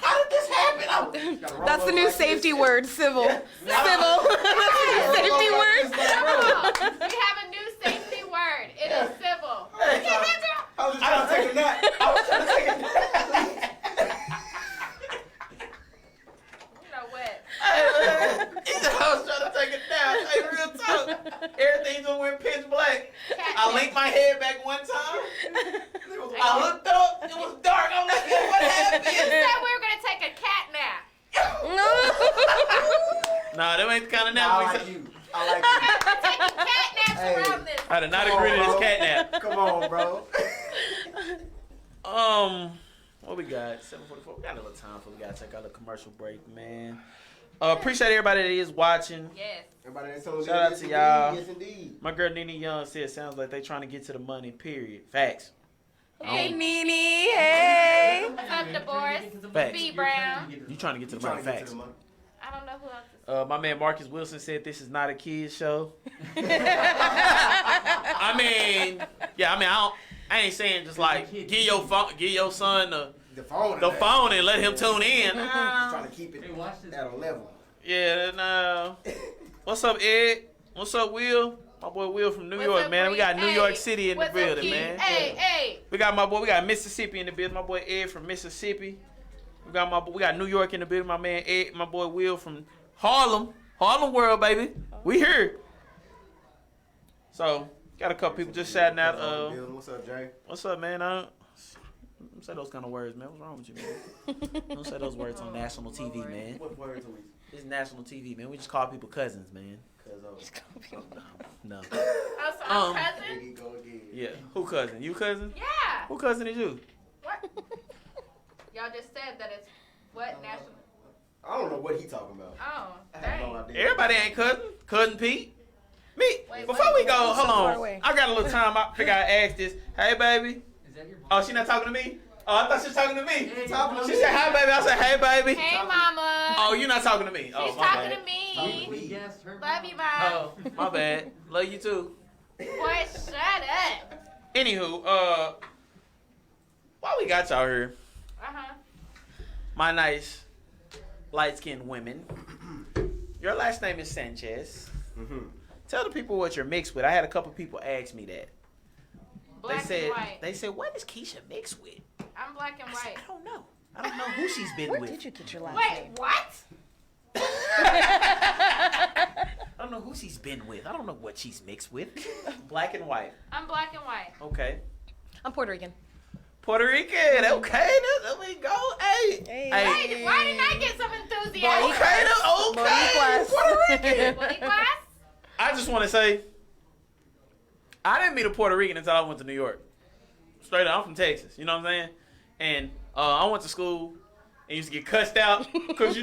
How did this happen? That's the new safety word, civil. Civil. Safety word. Civil. We have a new safety word. It is civil. I was just trying to take a nap. I was trying to take a nap. You know what? I was trying to take a nap. Hey, real talk. Everything just went pitch black. I linked my head back one time. I looked up. It was dark. I'm like, what You happened? said we were gonna take a cat nap. Nah, that ain't the kind of nap I we like took. you. I like you. We're taking cat naps Hey. around this. I did not Come agree on, to this bro. cat nap. Come on, bro. What we got? 7:44. We got a little time before we gotta take our little commercial break, man. Appreciate everybody that is watching. Yes. Everybody that's on Shout out to y'all. Yes, indeed. My girl Nene Young said, "Sounds like they trying to get to the money." Period. Facts. Hey, Nene. Hey. What's up, DeBoris? Facts. B. Brown. You trying to get to You the trying money? to get to Facts. the money. I don't know who else is. My man Marcus Wilson said this is not a kids show. I mean, yeah. I mean, I ain't saying just like give your son The phone. the phone and let him tune in. Just trying to keep it Hey, watch this. at a level. Yeah, no. What's up, Ed? What's up, Will? My boy Will from New What's York, up, man. We got New Bree? York Hey, City in the what's up, building, Keith? man. Hey. We got Mississippi in the building. My boy Ed from Mississippi. We got New York in the building. My man Ed, my boy Will from Harlem World, baby. We here. So got a couple people just shouting out. What's up, Jay? What's up, man? Don't say those kind of words, man. What's wrong with you, man? Don't say those words on national TV, man. What words are we? It's national TV, man. We just call people cousins, man. No. Oh, so I'm Here cousin? you go again. Yeah. Who cousin? You cousin? Yeah. Who cousin is you? What? Y'all just said that it's what national? I don't know what he talking about. Oh, I have no dang. idea. Everybody ain't cousin. Cousin Pete. Me. Wait, Before what? we go, hold far on. away. I got a little time. I figure I ask this. Hey, baby. Is that your mom? Oh, she not talking to me? Oh, I thought she was talking to me. Hey, talking to She me. said, hi, baby. I said, hey, baby. Hey, mama. Oh, you not talking to me. Oh, She's my talking bad. to me. We guessed her Love mom. you, mom. Oh, my bad. Love you too. Boy, shut up. Anywho, why we got y'all here? Uh-huh. My nice light-skinned women. Your last name is Sanchez. Mm-hmm. Tell the people what you're mixed with. I had a couple people ask me that. Black and white. They said, what is Keisha mixed with? I'm black and I said, white. I don't know. I don't know who she's been Where with. did you get your last Wait, name? what? don't know who she's been with. I don't know what she's mixed with. Black and white. I'm black and white. Okay. I'm Puerto Rican. Puerto Rican. Okay. There we go. Hey. Hey. Wait, why didn't I get some enthusiasm? Okay. Okay. Puerto Rican. Boricuas? I just want to say, I didn't meet a Puerto Rican until I went to New York. Straight up, I'm from Texas. You know what I'm saying? And I went to school and used to get cussed out because you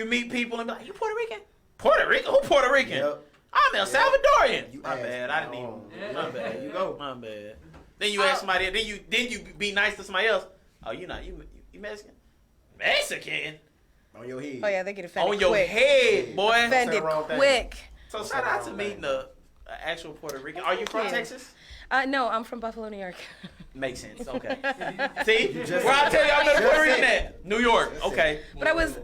meet people and be like, "You Puerto Rican? Puerto Rican? Who Puerto Rican? Yep. I'm El Salvadorian." You My asked bad. me. I didn't even. My bad. There you go. My bad. Then you ask somebody. Then you be nice to somebody else. Oh, you not you Mexican? Mexican? On your head. Oh yeah, they get offended On your quick. head, boy. Offended Say the wrong thing. quick. So shout out to meeting the actual Puerto Rican. Are you from Yeah. Texas? No, I'm from Buffalo, New York. Makes sense. Okay. See, just where I tell you, I'm just the Puerto said Rican at New York. Just Okay. But I was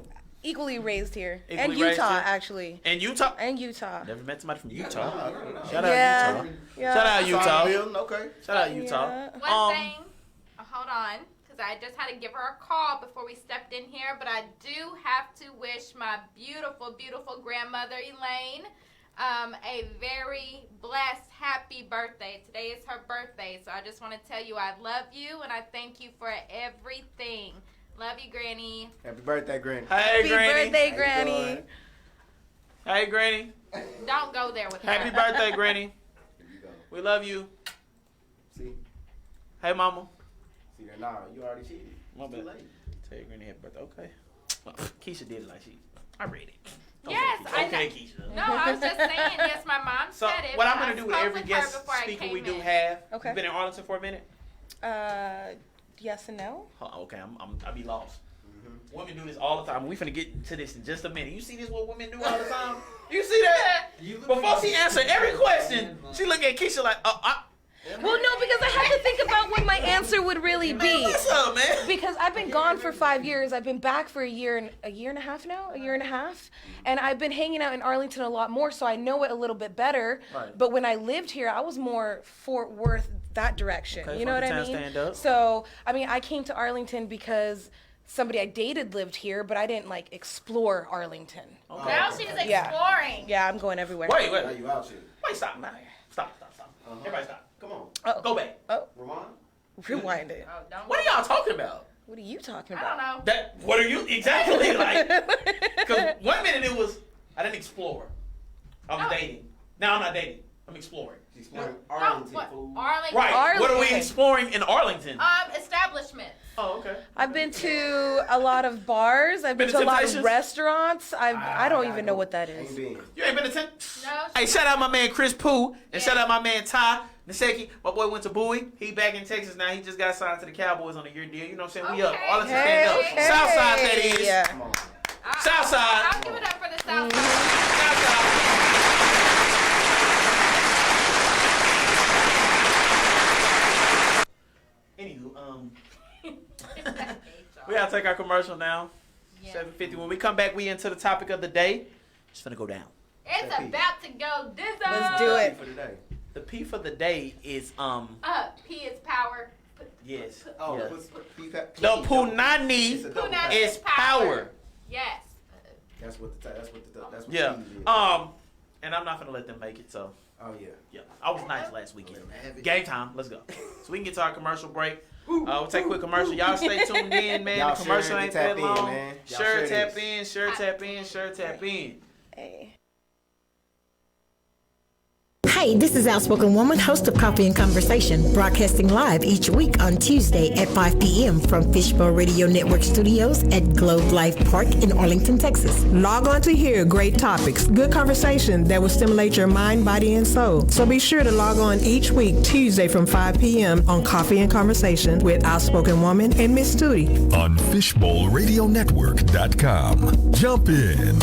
equally raised here. Equally And raised Utah, here? actually. And Utah. And Utah. Never met somebody from Utah. No. Shout Yeah. out Utah. Yeah. Shout out Utah. Bill, okay. Shout out Utah. Yeah. One thing, hold on, because I just had to give her a call before we stepped in here, but I do have to wish my beautiful, beautiful grandmother, Elaine, a very blessed, happy birthday. Today is her birthday, so I just want to tell you I love you, and I thank you for everything. Love you, Granny. Happy birthday, Granny. Hey, Happy Granny. birthday, How you Granny. doing? Hey, Granny. Don't go there with Happy her. birthday, Granny. There you go. We love you. See? Hey, Mama. See that? Nah, you already cheated. My bad. Too late. Tell your Granny happy birthday. Okay. Well, Keisha did it like I read it. Yes, Keisha. I Okay, know. Keisha. No, I was just saying, yes, my mom So said it. what but I'm I gonna do with spoke every her guest before I speaker came we do in. have. Okay. You been in Arlington for a minute? Yes and no. Oh, okay, I'll be lost. Women do this all the time. We finna get to this in just a minute. You see this? What women do all the time? You see that? Before she answer every question, she look at Keisha like, Well, no, because I had to think about what my answer would really be. what's up, man? Because I've been gone for 5 years. I've been back for a year and a half now, and I've been hanging out in Arlington a lot more, so I know it a little bit better. Right. But when I lived here, I was more Fort Worth, that direction. Okay, you know what I Funky mean? Town, stand up. So I mean, I came to Arlington because somebody I dated lived here, but I didn't like explore Arlington. Okay. Now she's Yeah. exploring. Yeah, I'm going everywhere. Wait. Now you out shit. Wait, stop. Stop. Everybody stop. Come on. Oh, Go back. oh, Ramon? rewind it. Oh, don't. What are y'all talking about? What are you talking I about? don't know. What are you exactly like? Because 1 minute it was I didn't explore. I was No. dating. Now I'm not dating. I'm exploring. She's playing No, Arlington, what? fool. Arlington. Right. What are we Arlington. exploring in Arlington? Establishment. Oh, okay. I've been to a lot of bars. I've been Been to to a lot Temptations? of restaurants. I don't even know what that Ain't is. been. You ain't been to 10? No. Hey, shout out my man Chris Pooh and Yeah. shout out my man Ty Naseki. My boy went to Bowie. He back in Texas now. He just got signed to the Cowboys on a year deal. You know what I'm saying? We up. Okay. Arlington Hey, stand up. okay. Southside, that is. Yeah. Come on. Southside. I'll give it up for the South Side. Southside. Anywho, we gotta take our commercial now. Yeah. 7:50. When we come back, we into the topic of the day. It's gonna go down. It's about to go dizzle. Let's do it. For today. The P for the day is P is power. yes. Oh, yeah. what's The punani It's a double Punani. tap. is power. Yes. That's what the Yeah. cheese is. And I'm not gonna let them make it. So Oh yeah. yeah, I was nice last weekend. Let 'em have it. Game time. Let's go. So we can get to our commercial break. We'll take a quick commercial. Y'all stay tuned in, man. Y'all The commercial sure ain't to tap that in, long. man. Y'all Sure sure tap is. in. Sure tap in. Sure tap in. Hey. Hey, this is Outspoken Woman, host of Coffee and Conversation, broadcasting live each week on Tuesday at 5 p.m. from Fishbowl Radio Network Studios at Globe Life Park in Arlington, Texas. Log on to hear great topics, good conversation that will stimulate your mind, body, and soul. So be sure to log on each week, Tuesday from 5 p.m. on Coffee and Conversation with Outspoken Woman and Miss Studi. On FishbowlRadioNetwork.com. Jump in.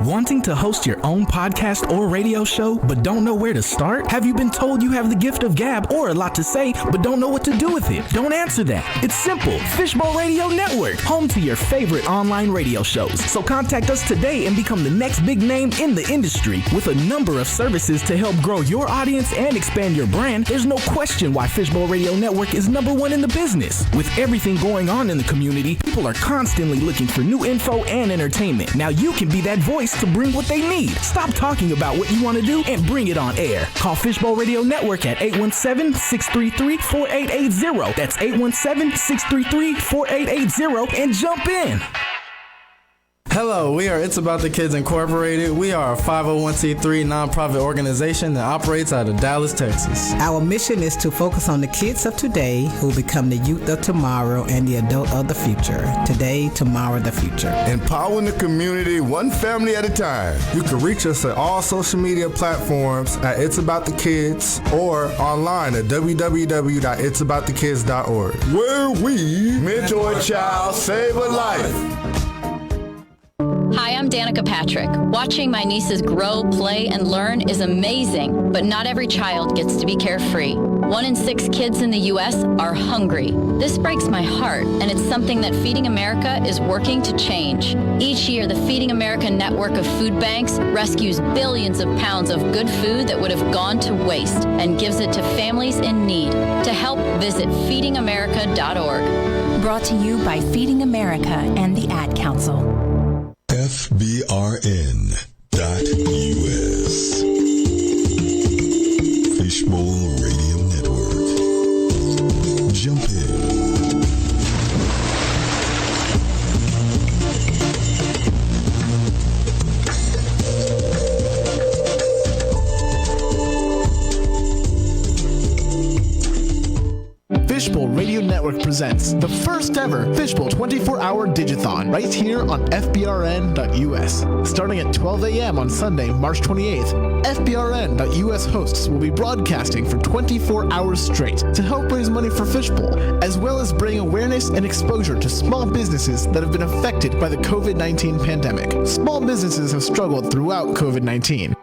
Wanting to host your own podcast or radio show, but don't know where to start? Have you been told you have the gift of gab or a lot to say, but don't know what to do with it? Don't answer that. It's simple. Fishbowl Radio Network, home to your favorite online radio shows. So contact us today and become the next big name in the industry. With a number of services to help grow your audience and expand your brand, there's no question why Fishbowl Radio Network is #1 in the business. With everything going on in the community, people are constantly looking for new info and entertainment. Now you can be that voice to bring what they need. Stop talking about what you want to do and bring it on air. Call Fishbowl Radio Network at 817-633-4880. That's 817-633-4880 and jump in. Hello, we are It's About the Kids Incorporated. We are a 501c3 nonprofit organization that operates out of Dallas, Texas. Our mission is to focus on the kids of today who become the youth of tomorrow and the adult of the future. Today, tomorrow, the future. Empowering the community one family at a time. You can reach us at all social media platforms at It's About the Kids or online at www.itsaboutthekids.org. Where we mentor a child, save a life. Hi, I'm Danica Patrick. Watching my nieces grow, play, and learn is amazing, but not every child gets to be carefree. 1 in 6 kids in the U.S. are hungry. This breaks my heart, and it's something that Feeding America is working to change. Each year, the Feeding America network of food banks rescues billions of pounds of good food that would have gone to waste and gives it to families in need. To help, visit feedingamerica.org. Brought to you by Feeding America and the Ad Council. FBRN.US. Fishbowl Radio Network. Jump in. Fishbowl Radio Network presents the first ever Fishbowl 24-hour Digithon right here on FBRN.US. Starting at 12 a.m. on Sunday, March 28th, FBRN.US hosts will be broadcasting for 24 hours straight to help raise money for Fishbowl, as well as bring awareness and exposure to small businesses that have been affected by the COVID-19 pandemic. Small businesses have struggled throughout COVID-19.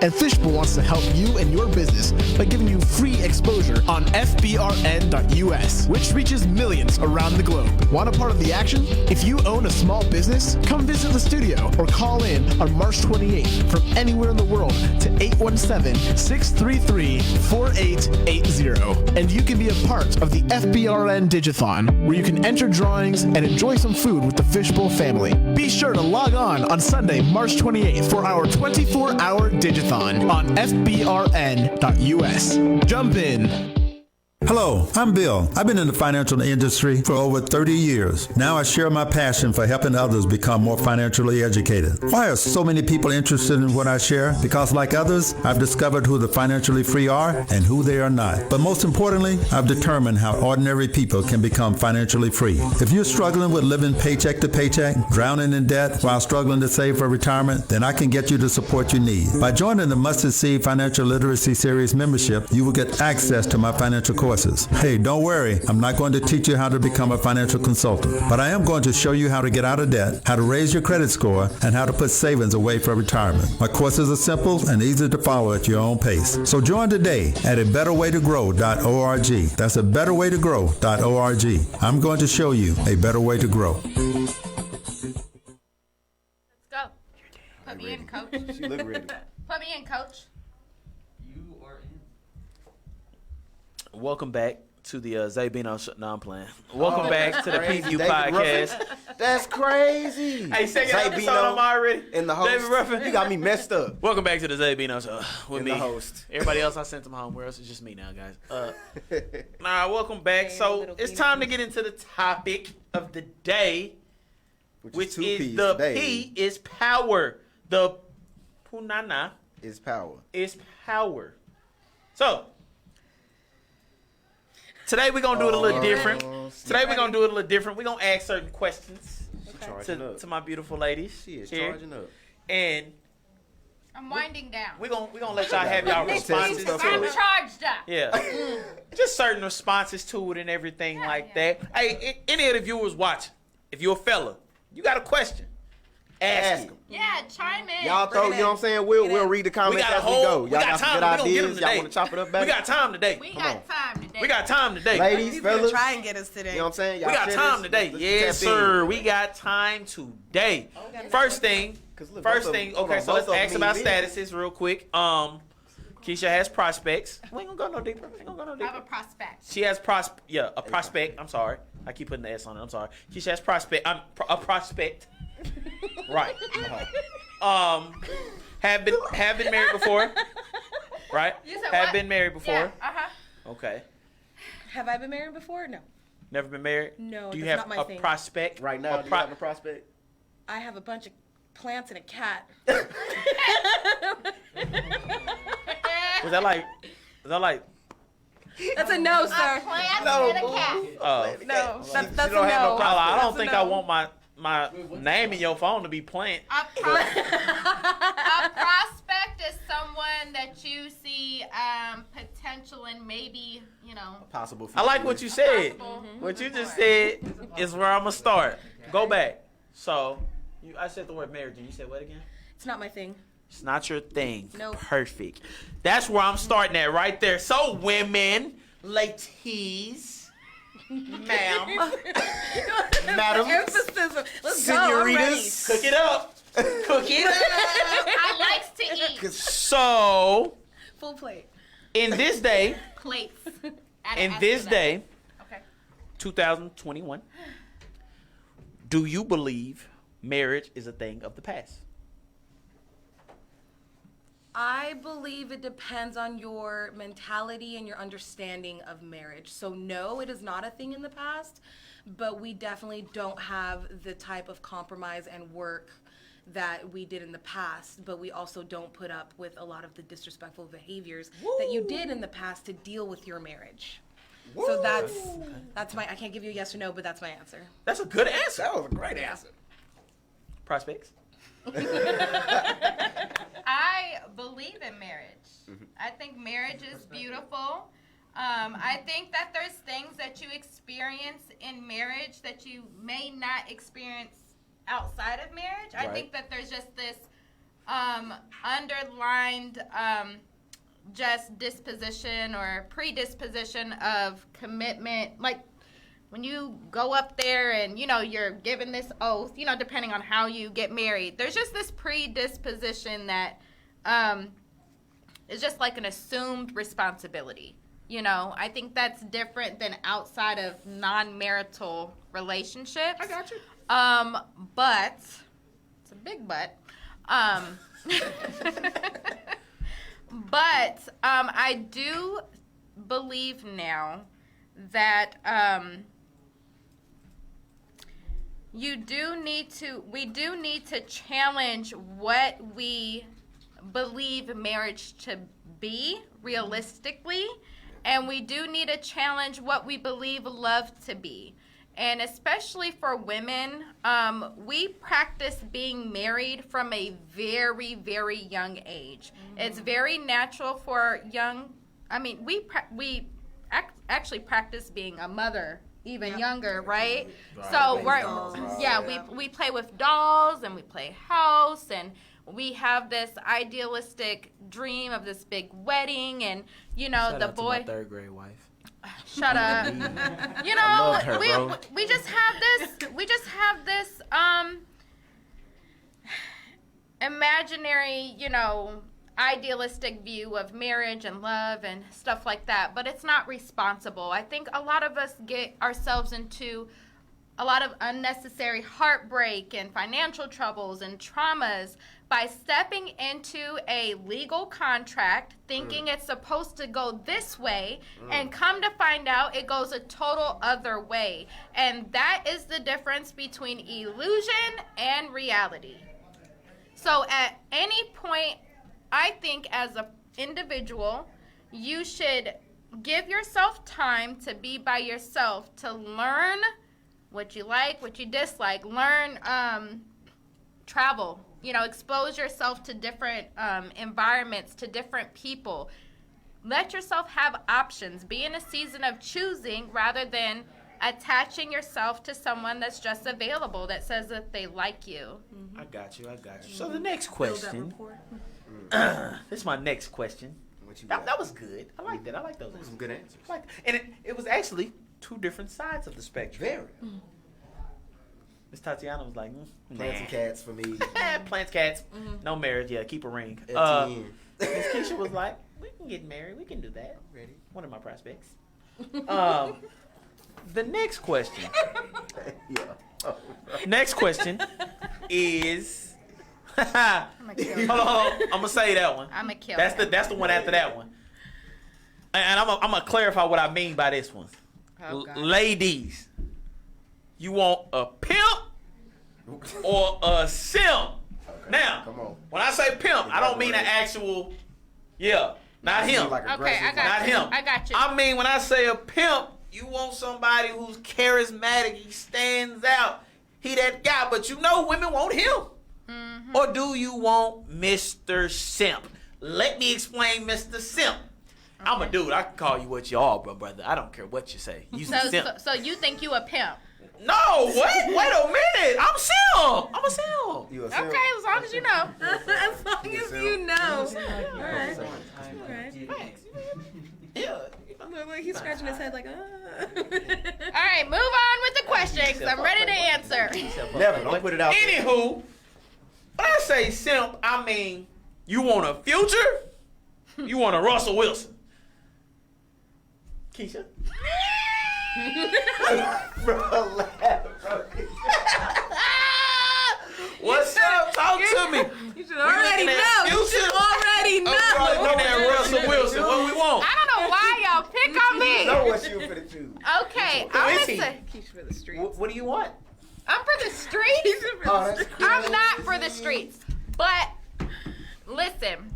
And Fishbowl wants to help you and your business by giving you free exposure on FBRN.US, which reaches millions around the globe. Want a part of the action? If you own a small business, come visit the studio or call in on March 28th from anywhere in the world to 817-633-4880. And you can be a part of the FBRN Digithon, where you can enter drawings and enjoy some food with the Fishbowl family. Be sure to log on Sunday, March 28th for our 24-hour Digithon on FBRN.US. Jump in. Hello, I'm Bill. I've been in the financial industry for over 30 years. Now I share my passion for helping others become more financially educated. Why are so many people interested in what I share? Because like others, I've discovered who the financially free are and who they are not. But most importantly, I've determined how ordinary people can become financially free. If you're struggling with living paycheck to paycheck, drowning in debt while struggling to save for retirement, then I can get you the support you need. By joining the Mustard Seed Financial Literacy Series membership, you will get access to my financial courses. Hey, don't worry, I'm not going to teach you how to become a financial consultant, but I am going to show you how to get out of debt, how to raise your credit score, and how to put savings away for retirement. My courses are simple and easy to follow at your own pace. So join today at abetterwaytogrowth.org. That's abetterwaytogrowth.org. I'm going to show you a better way to grow. Let's go. Put me in, coach. She look ready. Put me in, coach. Welcome back to the Zabino show. No, I'm playing. Welcome back to the Preview Podcast. That's crazy. Hey, second episode I'm already. In the host. David Ruffin. You got me messed up. Welcome back to the Zabino show with in me. The host. Everybody else, I sent them home. Where else? It's just me now, guys. Welcome back. So it's time to get into the topic of the day, which is the P is power. The punana is power. Is power. So today we're going to do it a little different. Today we're going to do it a little different. We're going to ask certain questions to my beautiful ladies. She is here. charging up. And I'm winding down. We're gonna let y'all have y'all responses to I'm it. charged up. Yeah. Just certain responses to it and everything that. Hey, any of the viewers watching, if you're a fella, you got a question, Ask them. Yeah, chime in. Y'all throw, you know what I'm saying? We'll read the comments as we go. Y'all got some good ideas. Y'all want to chop it up better? We got time today. We got time today. We got time today. Ladies, fellas. Try and get us today. You know what I'm saying? We got time today. Yes, sir. We got time today. First thing. Okay, so let's ask about statuses real quick. Keisha has prospects. We ain't gonna go no deeper. I have a prospect. She has a prospect. I'm sorry. I keep putting the S on it. I'm sorry. Keisha has prospect. I'm a prospect. Right. Have been married before. Right. You said have what? been married before. Yeah, Okay. Have I been married before? No. Never been married? No, Do you that's have not my a thing. prospect? Right now, do you have a prospect? I have a bunch of plants and a cat. Was that like? That's a no, sir. Plant No, and a cat. Oh. No, that's a don't have no no. I don't think no. I want my name in your phone to be Plant. A prospect is someone that you see potential in, maybe, Possible. I like what you said. possible. What you just said is where I'm gonna start. Go back. So, I said the word marriage, and you said what again? It's not my thing. It's not your thing. Nope. Perfect. That's where I'm starting at right there. So, women, ladies, ma'am, Madam, emphasis. Let's go. I'm ready. senoritas, cook it up. Cook it up. I likes to eat So, Full plate. in this day, plates. day, Okay. 2021, do you believe marriage is a thing of the past? I believe it depends on your mentality and your understanding of marriage. So no, it is not a thing in the past, but we definitely don't have the type of compromise and work that we did in the past, but we also don't put up with a lot of the disrespectful behaviors that you did in the past to deal with your marriage. So that's my, I can't give you a yes or no, but that's my answer. That's a good answer. That was a great answer. Prospects? I believe in marriage. I think marriage is beautiful. I think that there's things that you experience in marriage that you may not experience outside of marriage. I think that there's just this underlined just disposition or predisposition of commitment. Like when you go up there and, you're given this oath, depending on how you get married, there's just this predisposition that is just like an assumed responsibility. I think that's different than outside of non-marital relationships. I got you. But, it's a big but. But I do believe now that we do need to challenge what we believe marriage to be realistically, and we do need to challenge what we believe love to be. And especially for women, we practice being married from a very, very young age. It's very natural for we actually practice being a mother even younger, right? So we play with dolls and we play house and we have this idealistic dream of this big wedding and Shout the out boy. to my third grade wife. Shut up. love her, bro. We just have this imaginary, idealistic view of marriage and love and stuff like that, but it's not responsible. I think a lot of us get ourselves into a lot of unnecessary heartbreak and financial troubles and traumas by stepping into a legal contract thinking it's supposed to go this way and come to find out it goes a total other way. And that is the difference between illusion and reality. So at any point, I think as an individual, you should give yourself time to be by yourself, to learn what you like, what you dislike, learn, travel, expose yourself to different environments, to different people. Let yourself have options. Be in a season of choosing rather than attaching yourself to someone that's just available, that says that they like you. I got you. So the next question. This is my next question. That was good. I like that. I like those answers. Some good answers. And it was actually two different sides of the spectrum. Very. Miss Tatiana was like, Plants and cats for me. Plants, cats. No marriage. Yeah, keep a ring. Miss Keisha was like, we can get married. We can do that. Ready? One of my prospects. The next question. Next question is. Hold on. I'm gonna say that one. I'm gonna kill. That's the one after that one. And I'm gonna clarify what I mean by this one. Ladies, you want a pimp or a simp? Now, when I say pimp, I don't mean an actual. Not him. Okay, I got Not you. him. I got you. I mean, when I say a pimp, you want somebody who's charismatic. He stands out. He that guy. But you know women want him. Mm-hmm. Or do you want Mr. Simp? Let me explain Mr. Simp. Okay. I'm a dude. I can call you what you are, brother. I don't care what you say. You simp. So you think you a pimp? No, what? Wait a minute. I'm simp. I'm a simp. You a simp? Okay, as long as you know. As long as you know. All right. Yeah. Look, he's scratching his head like, All right, move on with the question, because I'm ready to answer. Never. Don't put it out there. Anywho, when I say simp, I mean you want a Future, you want a Russell Wilson. Keisha? Bro, laugh, bro. What's up? Talk to me. You should already know. You should already know. I'm looking at Russell Wilson. What we want? I don't know why y'all pick on me. You know what you for the choose. Okay, I'm gonna say Keisha for the streets. What do you want? I'm for the streets. I'm not for the streets. But listen,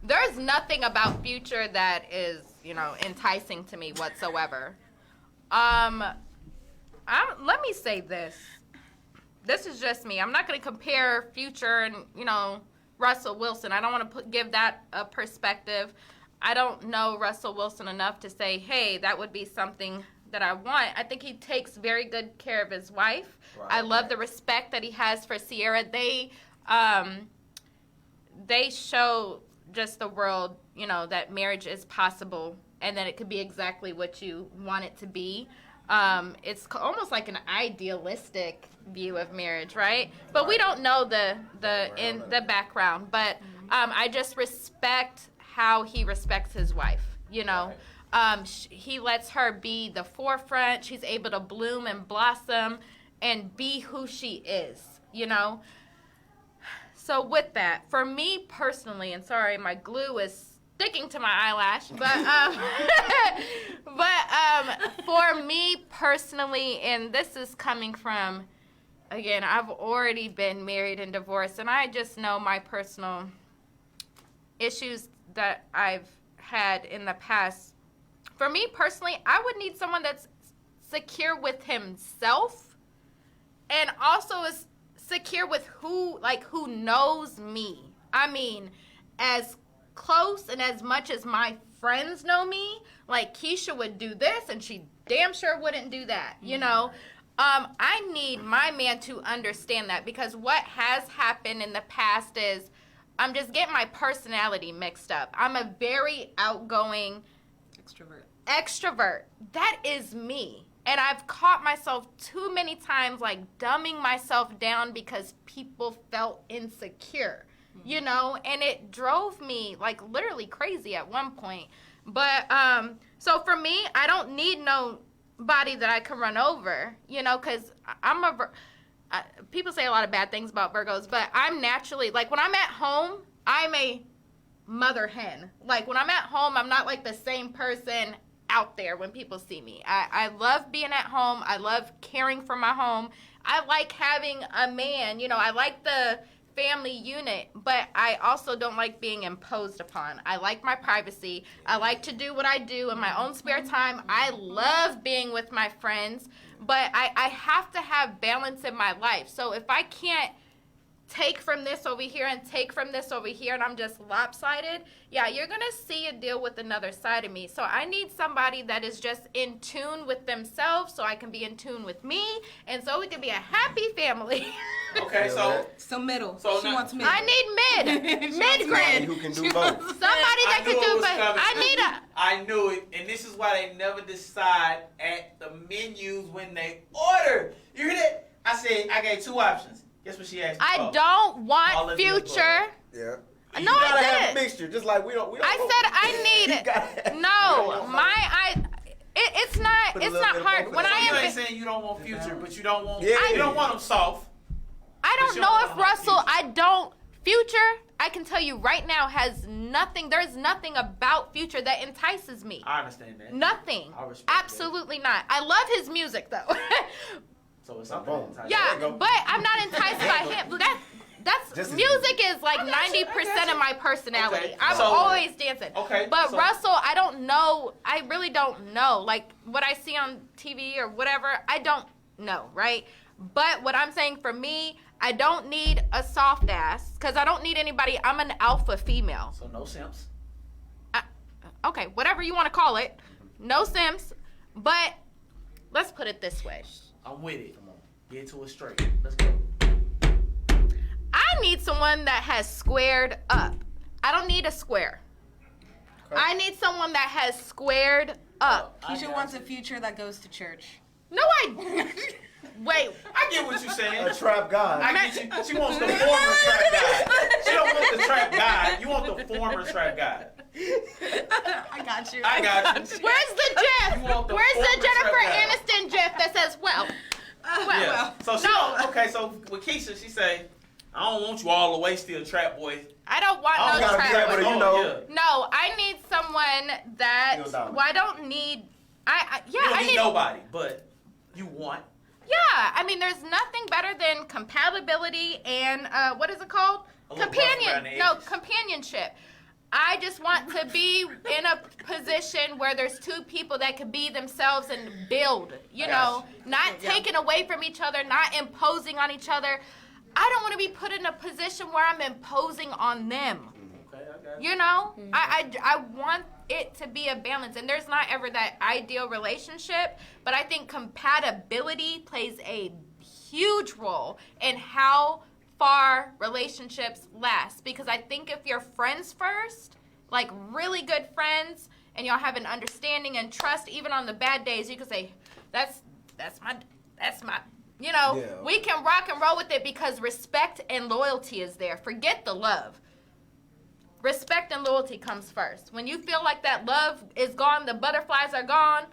there's nothing about Future that is, enticing to me whatsoever. Let me say this. This is just me. I'm not going to compare Future and, Russell Wilson. I don't want to give that a perspective. I don't know Russell Wilson enough to say, hey, that would be something that I want. I think he takes very good care of his wife. Right, I love the respect that he has for Sierra. They show just the world, that marriage is possible and that it could be exactly what you want it to be. It's almost like an idealistic view of marriage, right? But we don't know the background. But I just respect how he respects his wife. He lets her be the forefront. She's able to bloom and blossom and be who she is. So with that, for me personally, and sorry, my glue is sticking to my eyelash, but for me personally, and this is coming from, again, I've already been married and divorced, and I just know my personal issues that I've had in the past. For me personally, I would need someone that's secure with himself and also is secure with who knows me. I mean, as close and as much as my friends know me, like Keisha would do this and she damn sure wouldn't do that, I need my man to understand that, because what has happened in the past is I'm just getting my personality mixed up. I'm a very outgoing extrovert. That is me. And I've caught myself too many times dumbing myself down because people felt insecure. And it drove me literally crazy at one point. But so for me, I don't need nobody that I can run over, because I'm people say a lot of bad things about Virgos, but I'm naturally, when I'm at home, I'm a mother hen. When I'm at home, I'm not the same person out there when people see me. I love being at home. I love caring for my home. I like having a man, I like the family unit, but I also don't like being imposed upon. I like my privacy. I like to do what I do in my own spare time. I love being with my friends, but I have to have balance in my life. So if I can't take from this over here and take from this over here and I'm just lopsided, yeah, you're going to see a deal with another side of me. So I need somebody that is just in tune with themselves so I can be in tune with me and so we can be a happy family. Okay, so middle. So she wants middle. I need mid-grade. Who can do both. Somebody that can do both. I knew it, and this is why they never decide at the menus when they order. You hear that? I said, I gave 2 options. Guess what she asked me for? I don't want Future. Yeah. No, you gotta I have didn't. a mixture, just like we don't. I said I need it. No, it's not hard. When You ain't saying you don't want Future, but you don't want. Yeah. You don't want them soft. I don't know if Russell. Future. I can tell you right now has nothing. There's nothing about Future that entices me. I understand that. Nothing. I respect Absolutely not. I love his music though. So it's something. Yeah, but I'm not enticed by him. That's music is like 90% of my personality. Okay, I'm so- always dancing. Okay, But so- Russell, I don't know. I really don't know. Like what I see on TV or whatever, I don't know, right? But what I'm saying for me, I don't need a soft ass because I don't need anybody. I'm an alpha female. So no simps. Okay, whatever you want to call it. No simps. But let's put it this way. I'm with it. Come on, get to it straight. Let's go. I need someone that has squared up. I don't need a square. I need someone that has squared up. Keisha wants a Future that goes to church. No, wait. I get what you're saying. A trap god. I get you. She wants the former trap guy. She don't want the trap guy. You want the former trap guy. I got you. I got you. Where's the GIF? You want the Where's the former Jennifer trap guy. Aniston GIF that says, well? Yeah. So she don't, okay. So with Keisha, she say, I don't want you all the way still trap boy. I don't want I don't no gotta be trap that, boy. but you know. No, I need someone that. Feel dominant. Well, I don't need. You don't need nobody, but you want. Yeah, I mean, there's nothing better than compatibility and what is it called? A little rough around the edges. Companionship. I just want to be in a position where there's 2 people that can be themselves and build. You know, not taking away from each other, not imposing on each other. I don't want to be put in a position where I'm imposing on them. Okay, I got You know, I want it to be a balance, and there's not ever that ideal relationship, but I think compatibility plays a huge role in how far relationships last, because I think if you're friends first, like really good friends, and y'all have an understanding and trust, even on the bad days, you can say, that's my, you know, Yeah. we can rock and roll with it because respect and loyalty is there. Forget the love. Respect and loyalty comes first. When you feel like that love is gone, the butterflies are gone,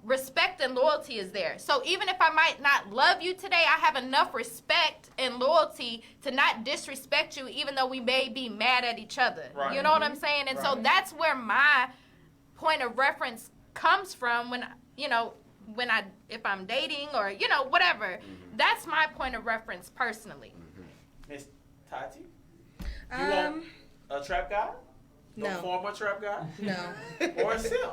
respect and loyalty is there. So even if I might not love you today, I have enough respect and loyalty to not disrespect you, even though we may be mad at each other. Right. You know what I'm saying? And so that's where my point of reference comes from when, you know, if I'm dating or, you know, whatever. That's my point of reference personally. Miss Tati? You want a trap guy? No. Former trap guy? No. Or a simp?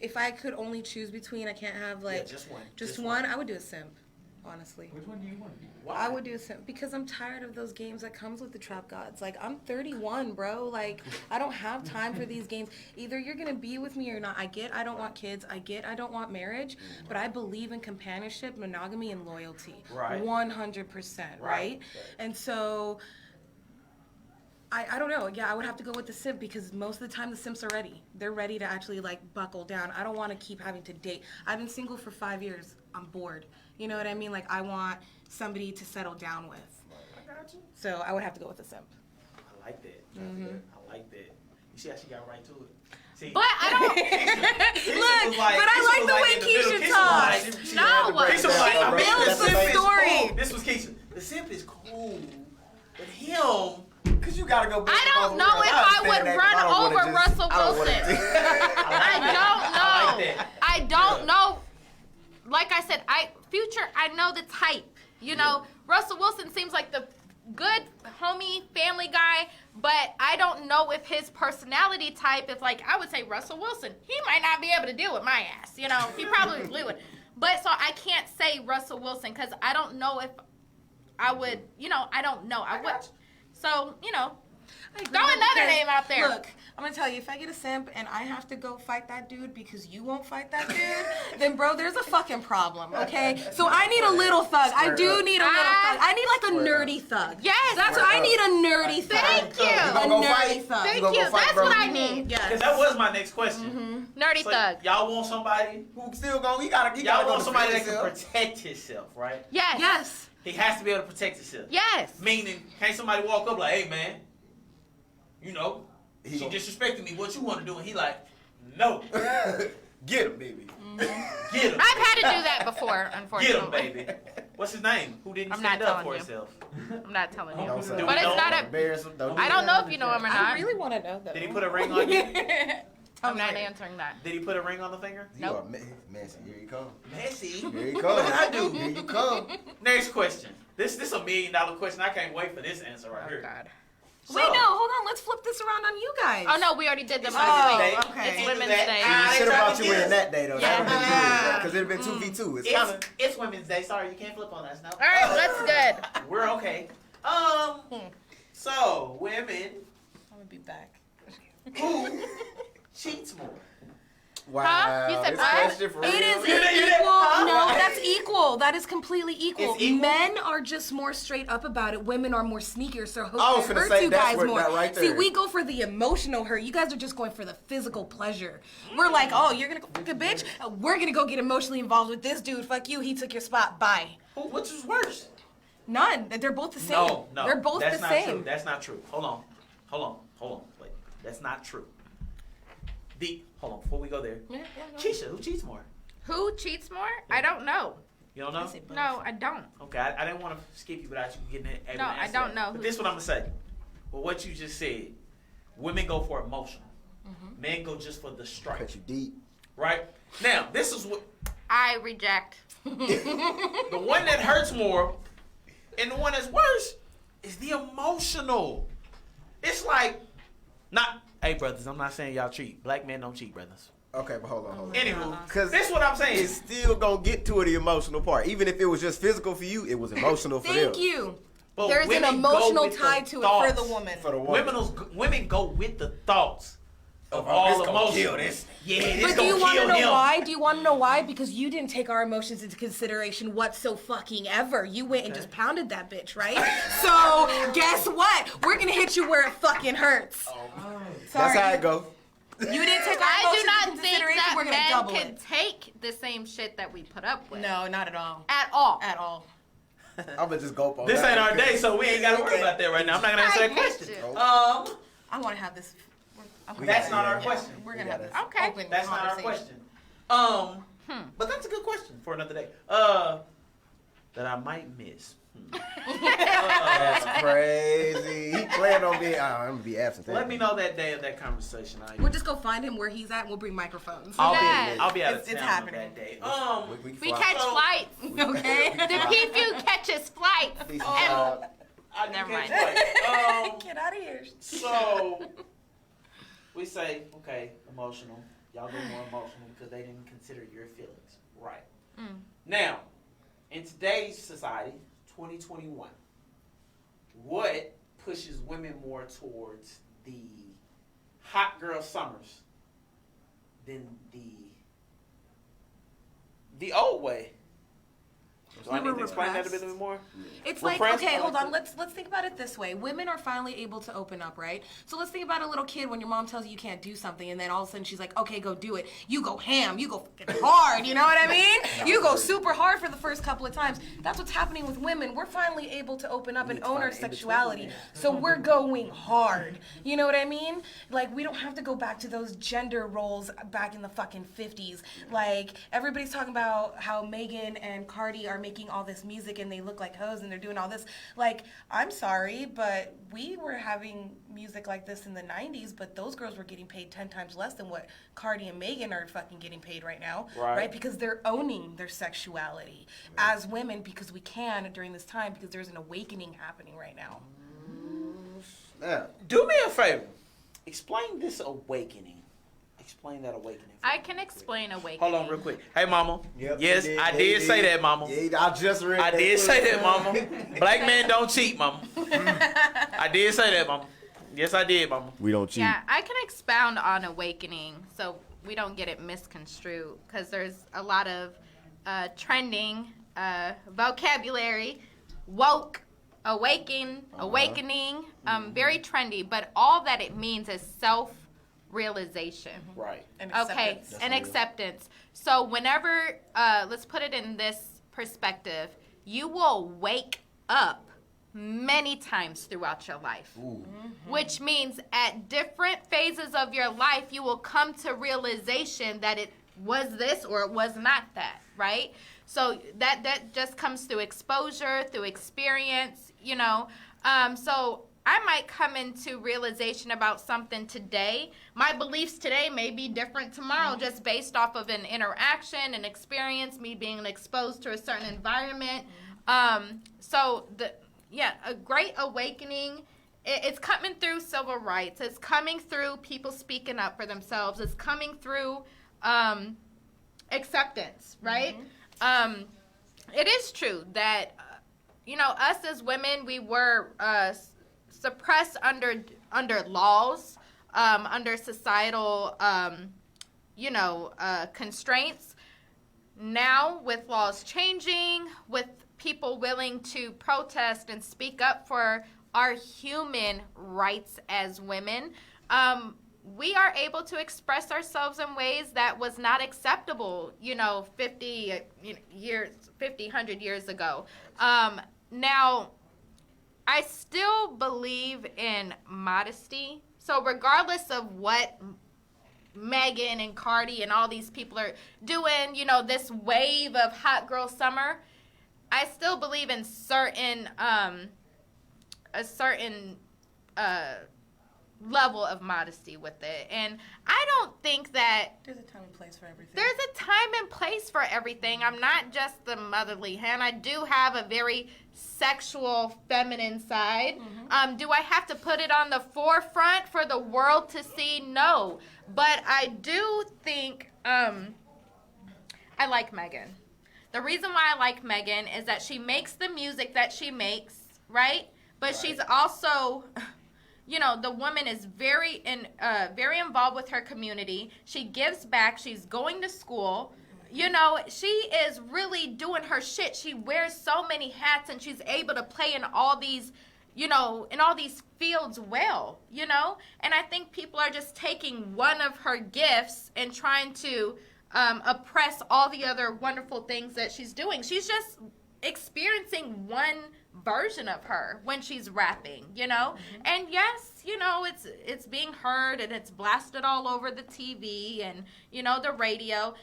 If I could only choose between, I can't have like just one. Just one. I would do a simp, honestly. Which one do you want to be? Why? I would do a simp because I'm tired of those games that comes with the trap gods. Like I'm 31, bro. Like I don't have time for these games. Either you're gonna be with me or not. I get I don't want kids. I get I don't want marriage. But I believe in companionship, monogamy, and loyalty. Right. 100%. Right. And so. I don't know. Yeah, I would have to go with the simp because most of the time the simps are ready. They're ready to actually like buckle down. I don't want to keep having to date. I've been single for 5 years. I'm bored. You know what I mean? Like I want somebody to settle down with. I got you. So I would have to go with the simp. I like that. Mhm. I like that. You see how she got right to it? See, But I don't. Look, but I like the way Keisha talks. No. Keisha was like, I mean, Build the the simp is story. cool. This was Keisha. The simp is cool, but him. Cause you gotta go. I don't know if I would run over Russell Wilson. I don't know. I don't know. Like I said, Future, I know the type. You know, Russell Wilson seems like the good homie family guy, but I don't know if his personality type, if like, I would say Russell Wilson, he might not be able to deal with my ass. You know, he probably would. But so I can't say Russell Wilson because I don't know if I would, I don't know. I would. So, I agree, throw another because, name out there. Look, I'm gonna tell you, if I get a simp and I have to go fight that dude because you won't fight that dude, then bro, there's a fucking problem, okay? So I need a little thug. I do need a little thug. I need like a nerdy thug. Yes. That's what I need, a nerdy thug. Thank you. A nerdy thug. Thank you. That's what I need. Yes. Because that was my next question. Nerdy So thug. Y'all want somebody Who still going? He gotta y'all go want somebody that defend can himself. protect himself, right? Yes. Yes. He has to be able to protect himself. Yes. Meaning, can't somebody walk up like, hey man, she disrespected me, what you want to do? And he like, no. Get him, baby. Get him. I've had to do that before, Get unfortunately. him, baby. What's his name? Who didn't I'm stand not up telling for you. himself? I'm not telling you. Don't say Do it. we But it's know? not a. Embarrass him. Don't do I that. don't know if you know him or I not. really want to know though. Did he put a ring on you? I'm not answering that. Did he put a ring on the finger? You are messy. Here you come. Messy. Here you What come. did I do? Here you come. Next question. This is $1 million question. I can't wait for this answer right here. God. So, Wait, no, hold on. Let's flip this around on you guys. Oh no, we already did them It's last Women's week. Day. okay. It's Can't do Women's that. Day. Ah, Should have they brought you tried in to that day though. Yeah. Because it'd have been 2v2. It's It's, kind of. it's Women's Day. Sorry, you can't flip on us. No. All right, that's good. We're okay. So women I'm gonna be back. who cheats more? Wow. Huh? You said This what? question for It real? is You did- you did- equal. huh? No, that's equal. That is completely equal. It's equal? Men are just more straight up about it. Women are more sneakier, so I was it finna hurts say you that's guys where- more. that right See, there. we go for the emotional hurt. You guys are just going for the physical pleasure. We're like, oh, you're gonna go fuck a bitch? We're gonna go get emotionally involved with this dude. Fuck you. He took your spot. Bye. Which is worse? None. They're both the same. No. They're both that's the not same. True. That's not true. Hold on. Wait. That's not true. Hold on. Before we go there, Yeah, Keisha, who cheats more? Who cheats more? I don't know. You don't know? No, I don't. Okay, I didn't want to skip you without you getting it. No, I don't know. But this is what I'm gonna say. Well, what you just said, women go for emotional. Men go just for the strike. Cut you deep. Right? Now, this is what I reject. the one that hurts more and the one that's worse is the emotional. It's like, hey brothers, I'm not saying y'all cheat. Black men don't cheat, brothers. Okay, but hold on. Anywho, Because this is what I'm saying. it's still gonna get to the emotional part. Even if it was just physical for you, it was emotional for them. Thank you. But There's an women go emotional with the tie to it for thoughts. the woman. For the woman. Women go with the thoughts of this all gonna emotions. kill this. Yeah, this But do gonna you want to kill know him. why? Do you want to know why? Because you didn't take our emotions into consideration whatsoever. You went and just pounded that bitch, right? So guess what? We're gonna hit you where it fucking hurts. Sorry. That's how it go. You didn't take our I do emotions not into think consideration. that We're gonna men double can it. take the same shit that we put up with. No, not at all. At all. At all. I'm gonna just go on This that ain't our because- day, so we ain't gotta worry about that right now. I'm not gonna answer that I question. get you. I want to have this. That's not our question. We're gonna have this Okay. open That's not our conversation. question. But that's a good question for another day. That I might miss. That's crazy. He planned on being. I'm gonna be absent. Let me know that day of that conversation. We'll just go find him where he's at, and we'll bring microphones. I'll Yes. be out of It's town happening. that day. We catch flights. Okay. The PFU catches flights. And never mind. Get out of here. So we say, okay, emotional. Y'all go more emotional because they didn't consider your feelings. Right. Now, in today's society, 2021, what pushes women more towards the hot girl summers than the old way? Do I We need were to explain that a repressed. bit more? It's like, Repressed? okay, hold on. Let's think about it this way. Women are finally able to open up, right? So let's think about a little kid when your mom tells you you can't do something, and then all of a sudden she's like, okay, go do it. You go ham. You go fucking hard. You know what I mean? You go super hard for the first couple of times. That's what's happening with women. We're finally able to open up and own our sexuality. So we're going hard. You know what I mean? Like, we don't have to go back to those gender roles back in the fucking 50s. Like, everybody's talking about how Megan and Cardi are making all this music and they look like hoes and they're doing all this. Like, I'm sorry, but we were having music like this in the 90s, but those girls were getting paid 10 times less than what Cardi and Megan are fucking getting paid right now. Right? Because they're owning their sexuality as women, because we can during this time, because there's an awakening happening right now. Yeah. Do me a favor. Explain this awakening. Explain that awakening. I can explain awakening. Hold on real quick. Hey, mama. Yep, yes, he did. I He did say did. that, mama. Yeah, I just read I that. did say that, mama. Black men don't cheat, mama. I did say that, mama. Yes, I did, mama. We don't cheat. Yeah, I can expound on awakening so we don't get it misconstrued because there's a lot of trending vocabulary, woke, awakening, very trendy, but all that it means is self-realization. Right. And Okay, acceptance. and acceptance. So whenever, let's put it in this perspective, you will wake up many times throughout your life. Which means at different phases of your life, you will come to realization that it was this or it was not that, right? So that just comes through exposure, through experience, you know. So I might come into realization about something today. My beliefs today may be different tomorrow just based off of an interaction, an experience, me being exposed to a certain environment. A great awakening, it's coming through civil rights. It's coming through people speaking up for themselves. It's coming through acceptance, right? It is true that, us as women, we were suppressed under laws, under societal, constraints. Now, with laws changing, with people willing to protest and speak up for our human rights as women, we are able to express ourselves in ways that was not acceptable, 100 years ago. Now, I still believe in modesty. So regardless of what Megan and Cardi and all these people are doing, this wave of hot girl summer, I still believe in a certain level of modesty with it. And I don't think that There's a time and place for everything. there's a time and place for everything. I'm not just the motherly hen. I do have a very sexual, feminine side. Do I have to put it on the forefront for the world to see? No. But I do think I like Megan. The reason why I like Megan is that she makes the music that she makes, right? But she's also, the woman is very involved with her community. She gives back. She's going to school. She is really doing her shit. She wears so many hats, and she's able to play in all these, in all these fields well, And I think people are just taking one of her gifts and trying to oppress all the other wonderful things that she's doing. She's just experiencing one version of her when she's rapping, And yes, it's being heard and it's blasted all over the TV and, the radio.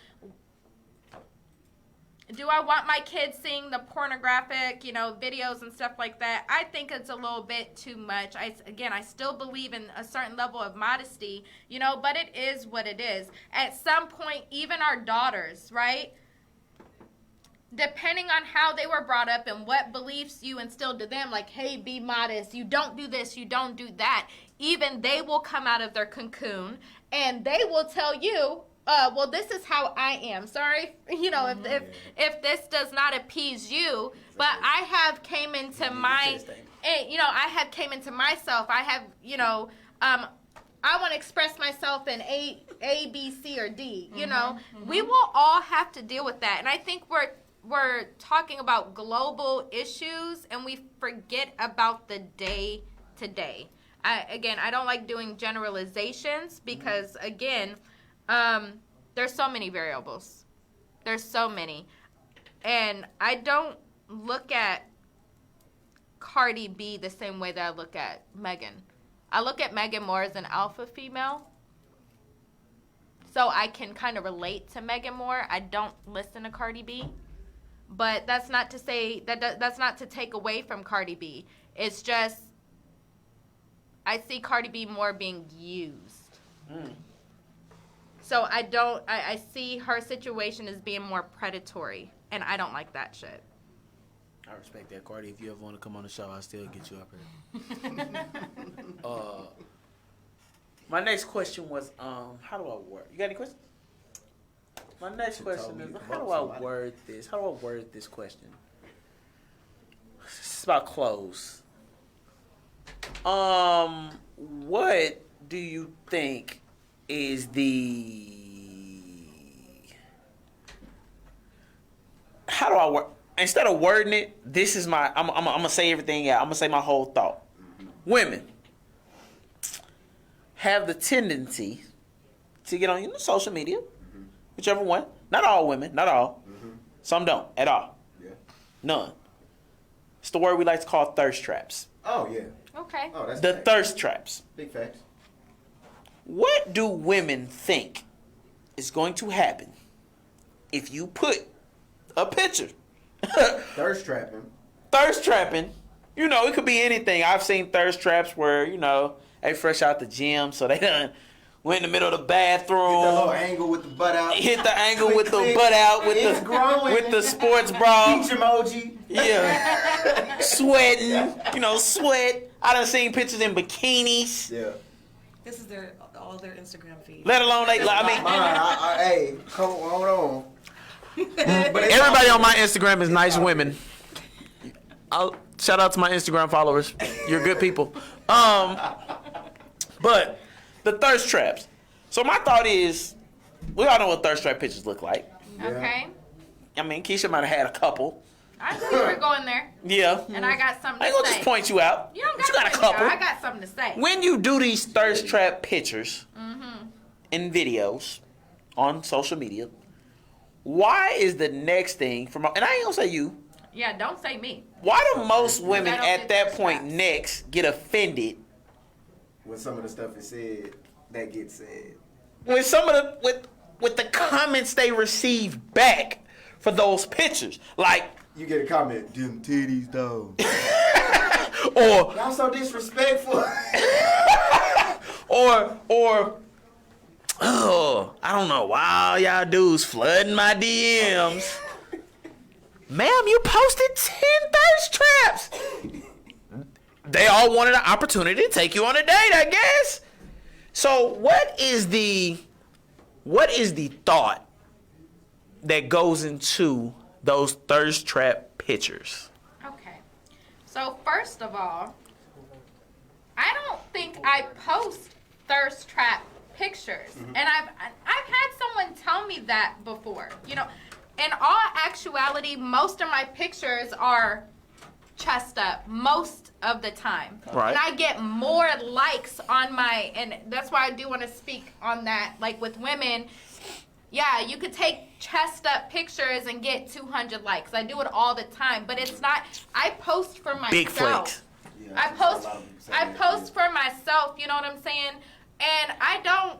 Do I want my kids seeing the pornographic, videos and stuff like that? I think it's a little bit too much. I still believe in a certain level of modesty, but it is what it is. At some point, even our daughters, right? Depending on how they were brought up and what beliefs you instilled to them, like, hey, be modest, you don't do this, you don't do that, even they will come out of their cocoon and they will tell you, well, this is how I am. Sorry, if this does not appease you, but I have came into my, I have came into myself. I have, I want to express myself in A, B, C, or D. We will all have to deal with that, and I think we're talking about global issues, and we forget about the day to day. I don't like doing generalizations because, again, there's so many variables. There's so many. And I don't look at Cardi B the same way that I look at Megan. I look at Megan more as an alpha female. So I can kind of relate to Megan more. I don't listen to Cardi B. But that's not to say, that's not to take away from Cardi B. It's just, I see Cardi B more being used. So I see her situation as being more predatory, and I don't like that shit. I respect that, Cardi. If you ever want to come on the show, I'll still get you up here. My next question was, how do I word? You got any questions? My next question is, how do I word this? How do I word this question? It's about clothes. What do you think is the? How do I word? Instead of wording it, this is my. I'm gonna say everything out. I'm gonna say my whole thought. Women have the tendency to get on social media, whichever one. Not all women, not all. Some don't at all. Yeah. None. It's the word we like to call thirst traps. Oh yeah. Okay. Oh, that's The facts. thirst traps. Big facts. What do women think is going to happen if you put a picture? Thirst trapping. Thirst trapping. You know, it could be anything. I've seen thirst traps where, you know, they fresh out the gym, so they done went in the middle of the bathroom. Hit the little angle with the butt out. Hit the angle with the butt out with the sports bra. Peach emoji. Yeah. Sweating. You know, sweat. I done seen pictures in bikinis. Yeah. This is all their Instagram feed. Let alone they. I mean, hey, hold on. everybody on my Instagram is nice women. I'll shout out to my Instagram followers. You're good people. But the thirst traps. So my thought is, we all know what thirst trap pictures look like. Okay. I mean, Keisha might have had a couple. I knew you were going there. Yeah. And I got something to I say. ain't gonna just point you out. You don't But you got a to point me couple. out. I got something to say. When you do these thirst trap pictures and videos on social media, why is the next thing from? And I ain't gonna say you. Yeah, don't say me. Why do most women I don't at get that thirst point traps. next get offended When some of the stuff is said, that gets said. with some of the with the comments they receive back for those pictures? Like, you get a comment, them titties though. or y'all so disrespectful. or oh, I don't know why y'all dudes flooding my DMs. Ma'am, you posted 10 thirst traps. They all wanted an opportunity to take you on a date, I guess. So what is the thought that goes into those thirst trap pictures? Okay. So first of all, I don't think I post thirst trap pictures. And I've had someone tell me that before. You know, in all actuality, most of my pictures are chest up most of the time. Right. And I get more likes on my, and that's why I do want to speak on that. Like with women, yeah, you could take chest up pictures and get 200 likes. I do it all the time, but it's not, I post for myself. Big flakes. I post for myself, you know what I'm saying? And I don't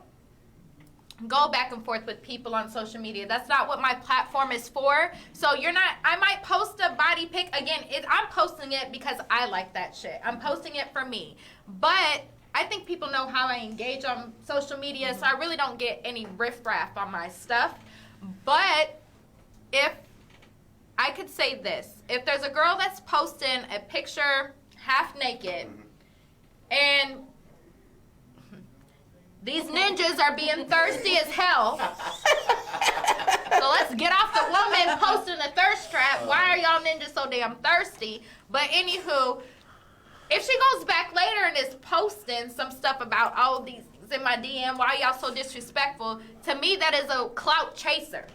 go back and forth with people on social media. That's not what my platform is for. So I might post a body pic. Again, I'm posting it because I like that shit. I'm posting it for me. But I think people know how I engage on social media, so I really don't get any riffraff on my stuff. But if I could say this, if there's a girl that's posting a picture half naked and these ninjas are being thirsty as hell. So let's get off the woman posting a thirst trap. Why are y'all ninjas so damn thirsty? But anywho, if she goes back later and is posting some stuff about all these things in my DM, why y'all so disrespectful? To me, that is a clout chaser.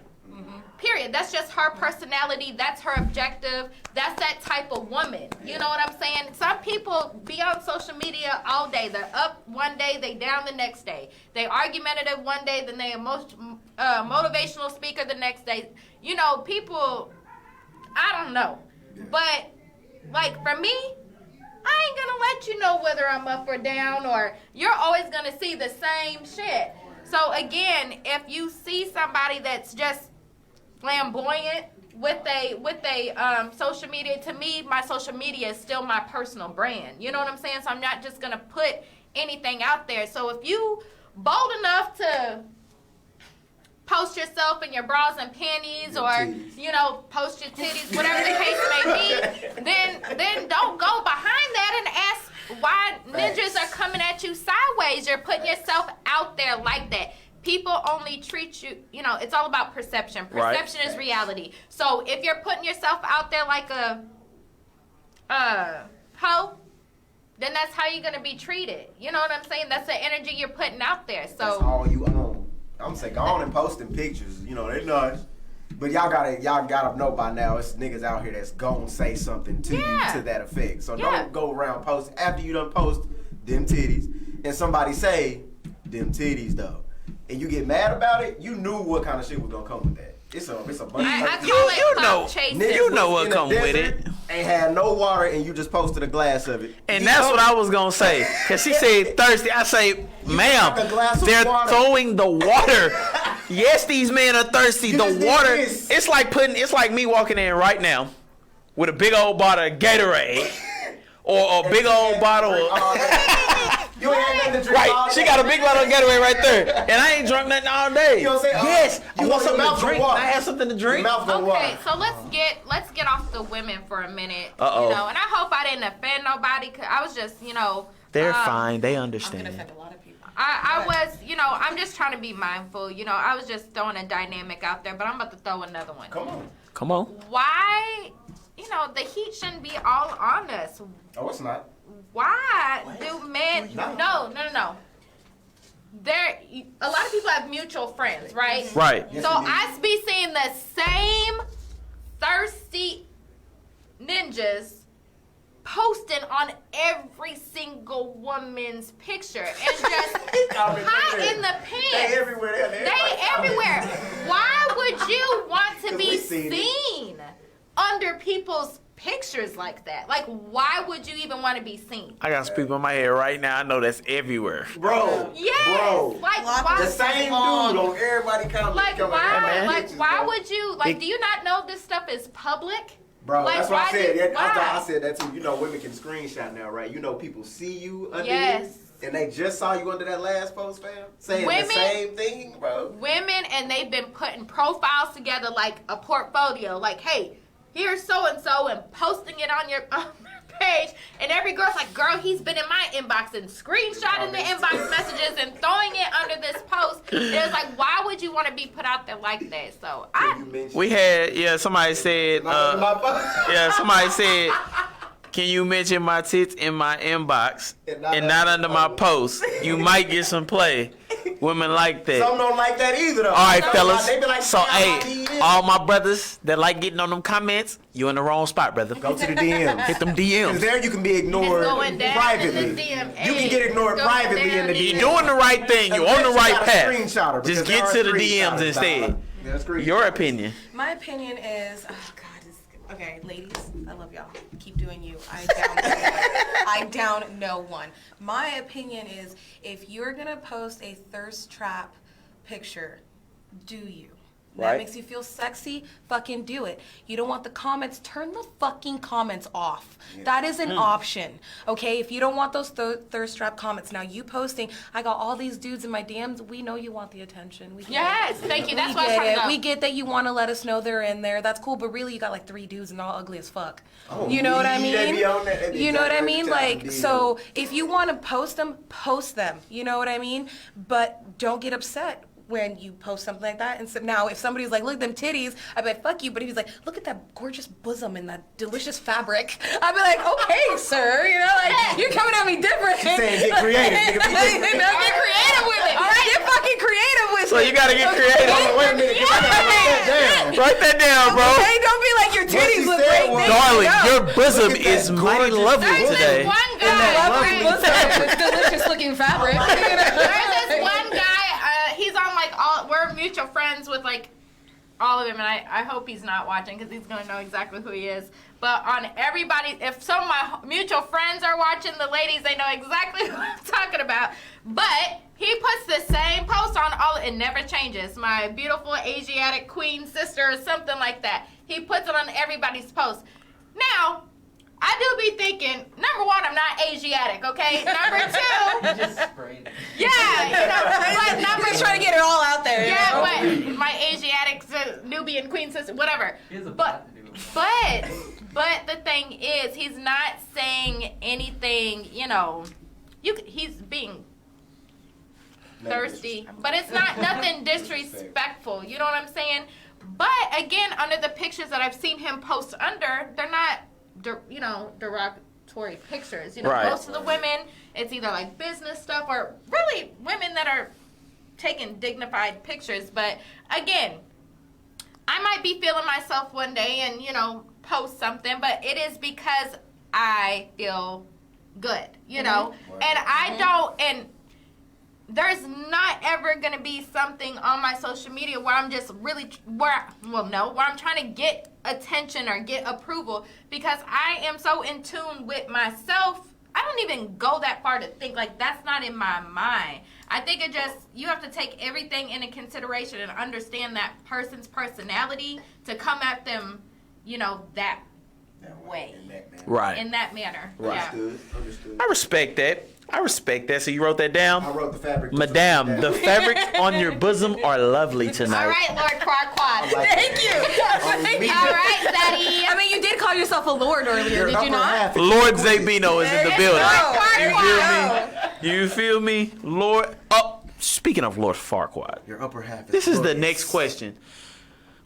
Period. That's just her personality. That's her objective. That's that type of woman. You know what I'm saying? Some people be on social media all day. They're up one day, they down the next day. They argumentative one day, then they motivational speaker the next day. You know, people, I don't know. But, like, for me, I ain't gonna let you know whether I'm up or down, or you're always gonna see the same shit. So, again, if you see somebody that's just flamboyant with a social media, to me, my social media is still my personal brand. You know what I'm saying? So I'm not just gonna put anything out there. So if you bold enough to post yourself in your bras and panties, or you know, post your titties, whatever the case may be, then don't go behind that and ask why ninjas are coming at you sideways. you're putting yourself out there like that. People only treat you, you know, it's all about perception. Perception is reality. So if you're putting yourself out there like a hoe, then that's how you're going to be treated. You know what I'm saying? That's the energy you're putting out there. So that's all you own. I'm saying, go on and posting pictures. You know, they nice. But y'all gotta know by now, it's niggas out here that's gonna say something to you to that effect. So don't go around post after you done post them titties and somebody say them titties though, and you get mad about it. You knew what kind of shit was gonna come with that. It's a bunch of you know what come with it. Ain't had no water and you just posted a glass of it. And that's what I was gonna say. Cause she said thirsty. I say, ma'am, they're throwing the water. Yes, these men are thirsty. The water. It's like me walking in right now with a big old bottle of Gatorade or a big old bottle of. You ain't had nothing to drink all day. She got a big bottle of Gatorade right there, and I ain't drunk nothing all day. You know what I'm saying? Yes, you I want something to mouth drink. water. I have something to drink. Okay, so let's get off the women for a minute. Uh-oh. You know, and I hope I didn't offend nobody. Cause I was just, you know. They're fine. They understand. I'm gonna offend a lot of people. I was, you know, I'm just trying to be mindful. You know, I was just throwing a dynamic out there, but I'm about to throw another one. Come on. Why, you know, the heat shouldn't be all on us. Oh, it's not. Why do men? No. There, a lot of people have mutual friends, right? Right. So I be seeing the same thirsty ninjas posting on every single woman's picture and just hot in the pants. They everywhere. They everywhere. Why would you want to be seen under people's pictures like that? Like, why would you even want to be seen? I got some people in my head right now. I know that's everywhere. Bro. Yes. Bro. Like, why? The same dude on everybody comment. Like, why? Like, why would you? Like, do you not know this stuff is public? Bro, like, that's what I said. Why? I said that too. You know, women can screenshot now, right? You know, people see you under Yes. you, and they just saw you under that last post, fam, saying the same thing, bro. Women, and they've been putting profiles together like a portfolio. Like, hey, here's so-and-so, and posting it on your page. And every girl's like, girl, he's been in my inbox, and screenshotting the inbox messages and throwing it under this post. It was like, why would you want to be put out there like that? So, We had, somebody said, somebody said, can you mention my tits in my inbox and not under my post? You might get some play. Women like that. Some don't like that either, though. All right, Some fellas. They be like, So, hey, all my brothers that like getting on them comments, you in the wrong spot, brother. Go to the DMs. Hit them DMs. Because there you can be ignored privately. You can get ignored privately in the DMs. You're doing the right thing. You're on the right path. Screenshot Just get to the DMs instead. Your opinion. My opinion is, okay, ladies, I love y'all. Keep doing you. I down no one. My opinion is, if you're gonna post a thirst trap picture, do you? That makes you feel sexy, fucking do it. You don't want the comments, turn the fucking comments off. Yeah. That is an option, okay? If you don't want those thirst trap comments, now you posting, I got all these dudes in my DMs, we know you want the attention. Thank you. That's why I'm trying to go. We get that you want to let us know they're in there. That's cool, but really you got like 3 dudes and they're all ugly as fuck. You know what I mean? You know what I mean? Like, so if you want to post them, post them. You know what I mean? But don't get upset when you post something like that. And so now if somebody's like, look at them titties, I'd be like, fuck you. But if he's like, look at that gorgeous bosom and that delicious fabric, I'd be like, okay, sir, you know, like, you're coming at me different. She's saying get creative. Get creative with it. All right, get fucking creative with it. So you gotta get creative. Wait a minute, I gotta write that down. Write that down, bro. Okay, don't be like your titties look great. Darling, your bosom is mighty lovely today. There's this one guy. Lovely bosom with delicious looking fabric. There's this one guy. He's on like we're mutual friends with like all of them, and I hope he's not watching because he's gonna know exactly who he is. But on everybody, if some of my mutual friends are watching, the ladies, they know exactly who I'm talking about. But he puts the same post on all, it never changes. My beautiful Asiatic queen sister or something like that. He puts it on everybody's post. Now, I do be thinking, number one, I'm not Asiatic, okay? Number two, yeah, you know, but number He's trying to get it all out there. Yeah, but my Asiatic Nubian queen sister, whatever. But the thing is, he's not saying anything. You know, he's being thirsty. But it's not nothing disrespectful. You know what I'm saying? But again, under the pictures that I've seen him post under, they're not, derogatory pictures. You know, most of the women, it's either like business stuff or really women that are taking dignified pictures. But again, I might be feeling myself one day and, post something, but it is because I feel good, and I don't, and there's not ever going to be something on my social media where I'm just really, where I'm trying to get attention or get approval, because I am so in tune with myself. I don't even go that far to think, like, that's not in my mind. I think you have to take everything into consideration and understand that person's personality to come at them, that way. Right. In that manner. Right. Yeah. Understood. I respect that. So you wrote that down? I wrote the fabric. Madame, the fabrics on your bosom are lovely tonight. All right, Lord Farquaad. Like Thank you. All right, Daddy. I mean, you did call yourself a lord earlier, did you not? Lord Zabino is in the building. Farquaad. You feel me? Lord. Oh, speaking of Lord Farquaad. Your upper half is This is the glorious. next question.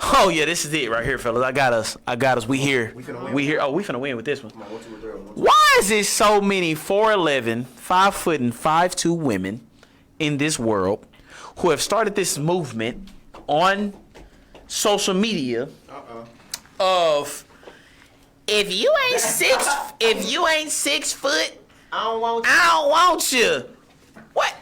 Oh yeah, this is it right here, fellas. I got us. We here. We here. Oh, we finna win with this one. Why is there so many 4'11", 5 foot and 5'2" women in this world who have started this movement on social media of if you ain't 6 foot, I don't want you. What?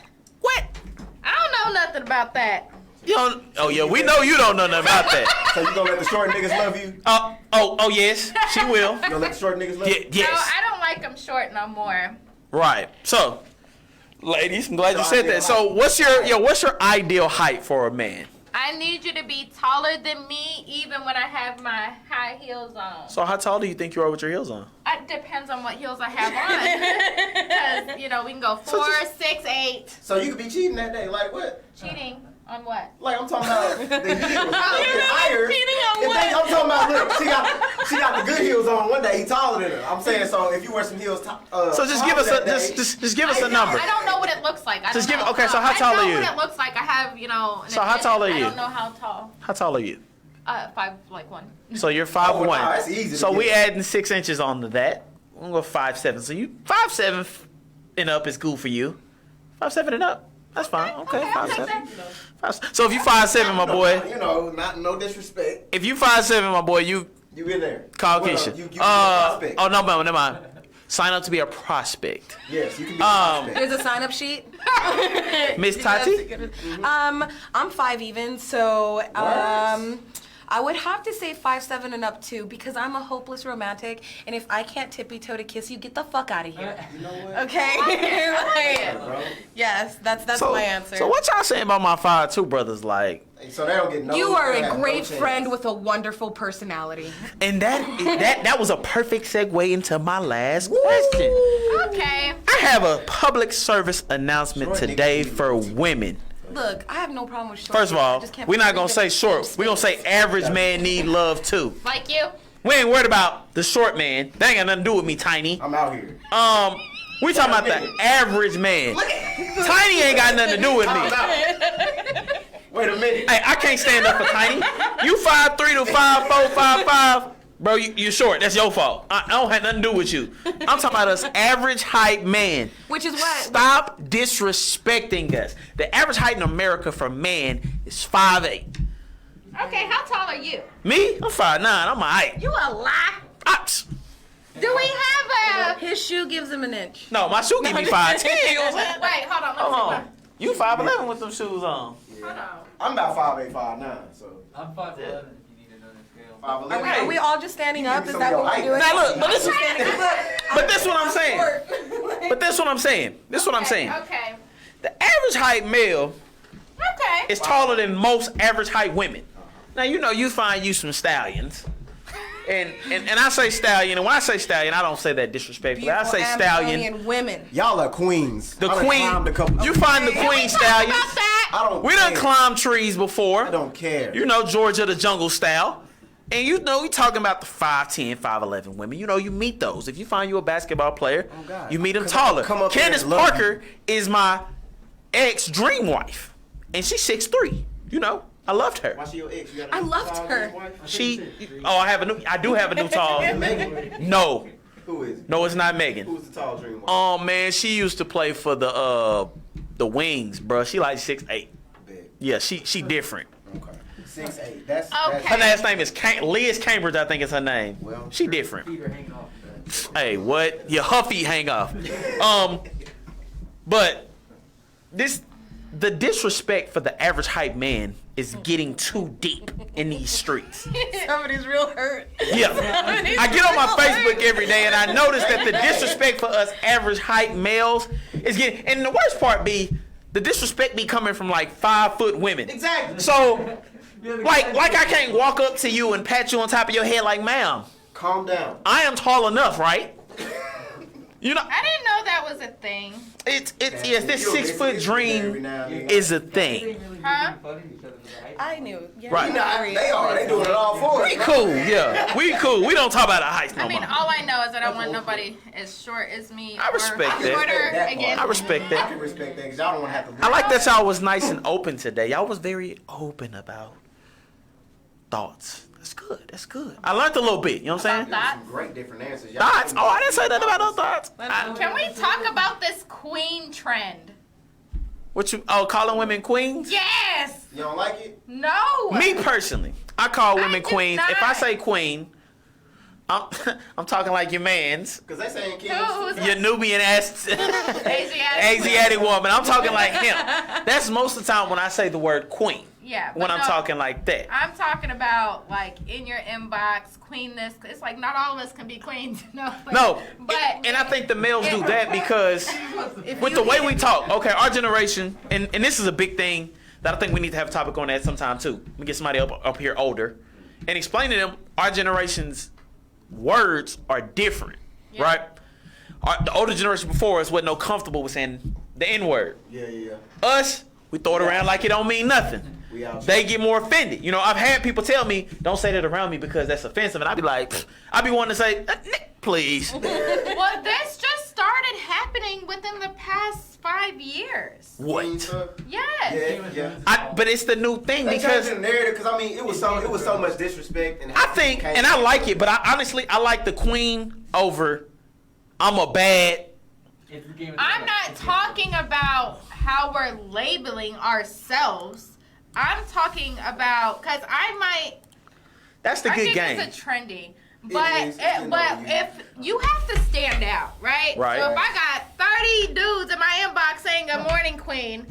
I don't know nothing about that. You don't, oh yeah, we know you don't know nothing about that. So you gonna let the short niggas love you? Oh yes, she will. You gonna let the short niggas love you? Yes. No, I don't like them short no more. Right. So, ladies, I'm glad you said that. So, what's your ideal height for a man? I need you to be taller than me, even when I have my high heels on. So, how tall do you think you are with your heels on? It depends on what heels I have on. Because, we can go 4, 6, 8. So you could be cheating that day, like what? Cheating on what? Like I'm talking about the heels. Higher. Cheating on what? I'm talking about, look, she got the good heels on. One day he taller than her. I'm saying, so if you wear some heels, so just give us just give us a number. I don't know what it looks like. Okay, so how tall are you? I know what it looks like. I have, So how tall are you? I don't know how tall. How tall are you? 5'1". So you're 5'1". wow, that's easy So to we get. adding 6 inches onto that. We'll go 5'7". So you 5'7" and up is cool for you. 5'7" and up. That's fine. Okay, 5'7". So if you 5'7", my boy. No disrespect. If you 5'7", my boy, you in there. call Well, Keisha. you be a prospect. Oh no, never mind. Sign up to be a prospect. Yes, you can be a prospect. There's a sign-up sheet. Miss Tati? I'm 5 even, so I would have to say 5'7" and up too, because I'm a hopeless romantic, and if I can't tippy-toe to kiss you, get the fuck out of here. You know what? Okay? Yes, that's my answer. So what y'all saying about my 5'2" brothers? Like, so they don't get no. You are they a have no great chance. friend with a wonderful personality. and that was a perfect segue into my last question. Okay. I have a public service announcement today for women. Look, I have no problem with short. First of I all, just can't we're not believe gonna it. say short. We're gonna say average man need love too. Like you? We ain't worried about the short man. That ain't got nothing to do with me, Tiny. I'm out here. We talking about the average man. Tiny ain't got nothing to do with me. Wait a minute. Hey, I can't stand up for Tiny. You 5'3" to 5'4", 5'5". Bro, you short. That's your fault. I don't have nothing to do with you. I'm talking about us average height man. Which is what? Stop disrespecting us. The average height in America for man is 5'8". Okay, how tall are you? Me? I'm 5'9". I'm a height. You a lie. Do we have a... His shoe gives him an inch. No, my shoe give me 5'10". You know what I'm saying? Wait, hold on. Hold on. You 5'11" with them shoes on. Hold on. I'm about 5'8", 5'9", so. I'm 5'11" if you need another scale. 5'11". Are we all just standing up? Is that what we're doing? Now look, but this is But this what I'm saying. But this what I'm saying. This what I'm saying. Okay. The average height male Okay. is taller than most average height women. Now you find you some stallions. And I say stallion, and when I say stallion, I don't say that disrespectfully. I say stallion. Amazonian women. Y'all are queens. The I done climbed a queen. couple- You find the queen stallion. I don't We done care. climbed trees before. I don't care. You know, Georgia the jungle style. And you know, we talking about the 5'10", 5'11" women. You know, you meet those. If you find you a basketball player, Oh, God. you meet them Come taller. up there Candace and love Parker is my ex dream wife, and she's 6'3". You know, I loved her. Why she your ex? I loved her. I do have a new tall. Megan? No. Who is it? No, it's not Megan. Who's the tall dream wife? Oh man, she used to play for the Wings, bro. She like 6'8". Yeah, she different. Okay. 6'8". That's Her last name is Liz Cambridge, I think is her name. Well, she different. Hey, what? Your her feet hang off. But the disrespect for the average hype man is getting too deep in these streets. Somebody's real hurt. Yeah. I get on my Facebook every day and I notice that the disrespect for us average hype males is getting, and the worst part be, the disrespect be coming from like 5-foot women. Exactly. So, like I can't walk up to you and pat you on top of your head like, ma'am. Calm down. I am tall enough, right? You know, I didn't know that was a thing. Yes, this 6-foot dream is a thing. Huh? I knew. Yeah, Right. They doing it all for us. We cool, yeah. We cool. We don't talk about the heights no I mean, more. all I know is that I don't want nobody as short as me. I respect or that. shorter again. I respect I that. can respect that because y'all don't want to have to. I like that y'all was nice and open today. Y'all was very open about thoughts. That's good. That's good. I learned a little bit. You know what I'm saying? Some great different answers. Y'all Thoughts? Oh, I didn't say nothing about no thoughts. Can we talk about this queen trend? What you? Oh, calling women queens? Yes. You don't like it? No. Me personally, I call women do queens. not. If I say queen, I'm talking like your man's. Because they saying kings. Who's Your Nubian ass Asiatic woman. I'm talking like him. That's most of the time when I say the word queen. Yeah. When but I'm no, talking like that. I'm talking about like in your inbox, queen this. It's like not all of us can be queens. No, But and I think the males do that because with the way we talk, okay, our generation, and this is a big thing that I think we need to have a topic on that sometime too. We get somebody up here older and explain to them our generation's words are different, right? The older generation before us wasn't no comfortable with saying the N-word. Yeah. Us, we throw it around like it don't mean nothing. They get more offended. You know, I've had people tell me, don't say that around me because that's offensive. And I'd be like, I'd be wanting to say, Nick, please. Well, this just started happening within the past 5 years. What? Yes. Yeah. But it's the new thing They because changed the narrative because I mean it was so much disrespect and I think, and I like it, but I like the queen over I'm a bad. I'm not talking about how we're labeling ourselves. I'm talking about because I might. That's the good I game. think it's a trendy, but if you have to stand out, right? Right. So if I got 30 dudes in my inbox saying "Good morning, Queen,"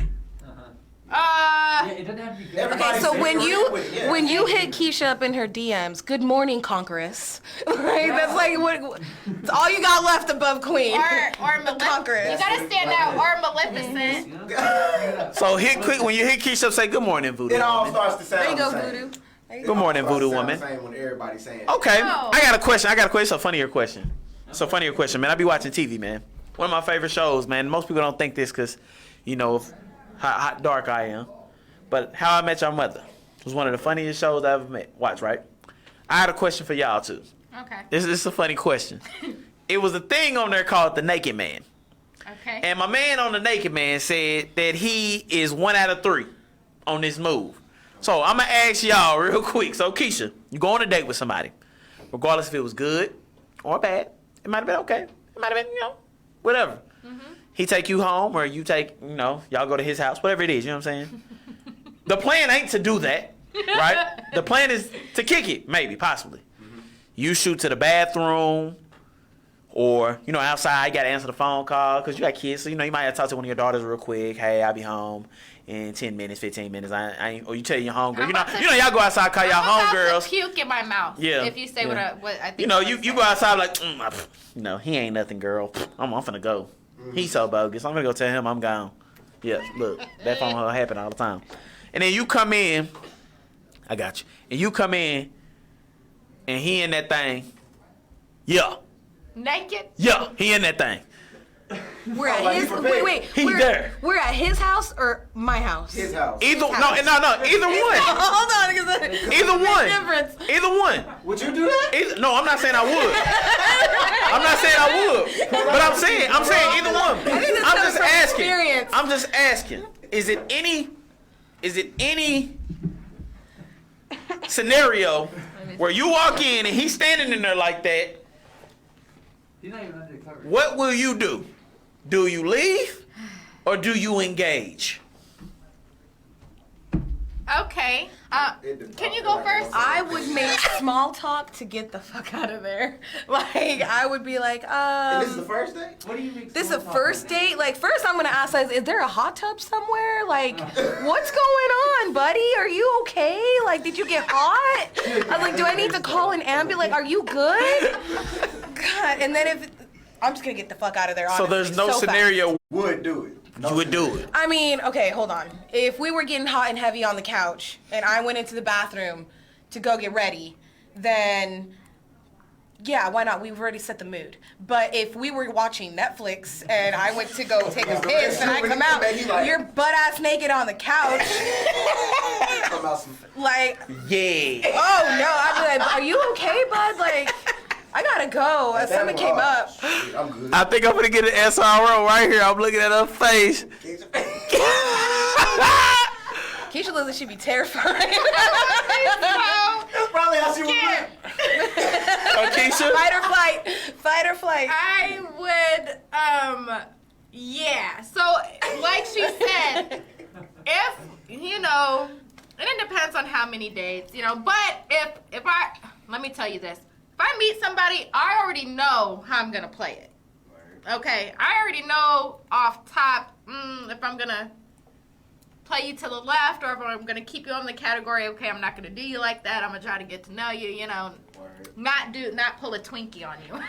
it doesn't have to be Okay, so when you hit Keisha up in her DMs, good morning, Conqueress. Like, that's like what it's all you got left above Queen. or Maleficent. You gotta stand out, or Maleficent. So when you hit Keisha up, say good morning, Voodoo. It all woman. starts to sound There you go, the same. Voodoo. Good morning, Voodoo woman. Same when everybody's saying. Okay, No. I got a question. It's a funnier question. Man. I be watching TV, man. One of my favorite shows, man. Most people don't think this because, you know, of how dark I am. But How I Met Your Mother was one of the funniest shows I ever watched, right? I had a question for y'all, too. Okay. This is a funny question. It was a thing on there called The Naked Man. Okay. And my man on The Naked Man said that he is 1 out of 3 on this move. So I'm going to ask y'all real quick. So, Keisha, you go on a date with somebody. Regardless if it was good or bad. It might have been okay. It might have been, whatever. Mm-hmm. He take you home or you take, y'all go to his house. Whatever it is, you know what I'm saying? The plan ain't to do that, right? The plan is to kick it, maybe, possibly. Mm-hmm. You shoot to the bathroom or, outside, you got to answer the phone call because you got kids. So, you might have to talk to one of your daughters real quick. Hey, I'll be home in 10 minutes, 15 minutes. Or you tell your homegirl. Y'all go outside, call y'all homegirls. Puke in my mouth. Yeah. If you say what I think. You go outside like, he ain't nothing, girl. I'm finna go. He's so bogus. I'm gonna go tell him I'm gone. Yeah, look, that phone call happen all the time. And then you come in, I got you. And you come in, and he in that thing. Yeah. Naked? Yeah, he in that thing. We're at his. Wait. We're at his house or my house? His house. Either one. Hold on, Either one. Difference. Either one. Would you do that? No, I'm not saying I would. I'm not saying I would. But I'm saying either one. I'm just asking. I'm just asking. Is it any scenario where you walk in and he's standing in there like that? He's not even undercover. What will you do? Do you leave or do you engage? Okay. Can you go first? I would make small talk to get the fuck out of there. Like, I would be like, And this is the first date? What do you make? This is the first date? Like, first I'm gonna ask, is there a hot tub somewhere? Like, what's going on, buddy? Are you okay? Like, did you get hot? I'm like, do I need to call an ambulance? Like, are you good? God, and then I'm just gonna get the fuck out of there, honestly. So there's no so scenario fast. Would do it. you would do it. I mean, okay, hold on. If we were getting hot and heavy on the couch and I went into the bathroom to go get ready, then yeah, why not? We've already set the mood. But if we were watching Netflix and I went to go take a piss and I come out, you're butt ass naked on the couch. Like, yeah. Oh no, I'd be like, are you okay, bud? Like, I gotta go. Something came up. I'm good. I think I'm gonna get an SRO right here. I'm looking at her face. Keisha looks like she'd be terrified. That's probably how she would look. Oh, Keisha? Fight or flight. I would, yeah. So, like she said, if, you know, and it depends on how many dates, you know, but if let me tell you this. If I meet somebody, I already know how I'm going to play it. Okay? I already know off top if I'm going to play you to the left or if I'm going to keep you on the category, okay, I'm not going to do you like that. I'm going to try to get to know you, you know, not pull a Twinkie on you.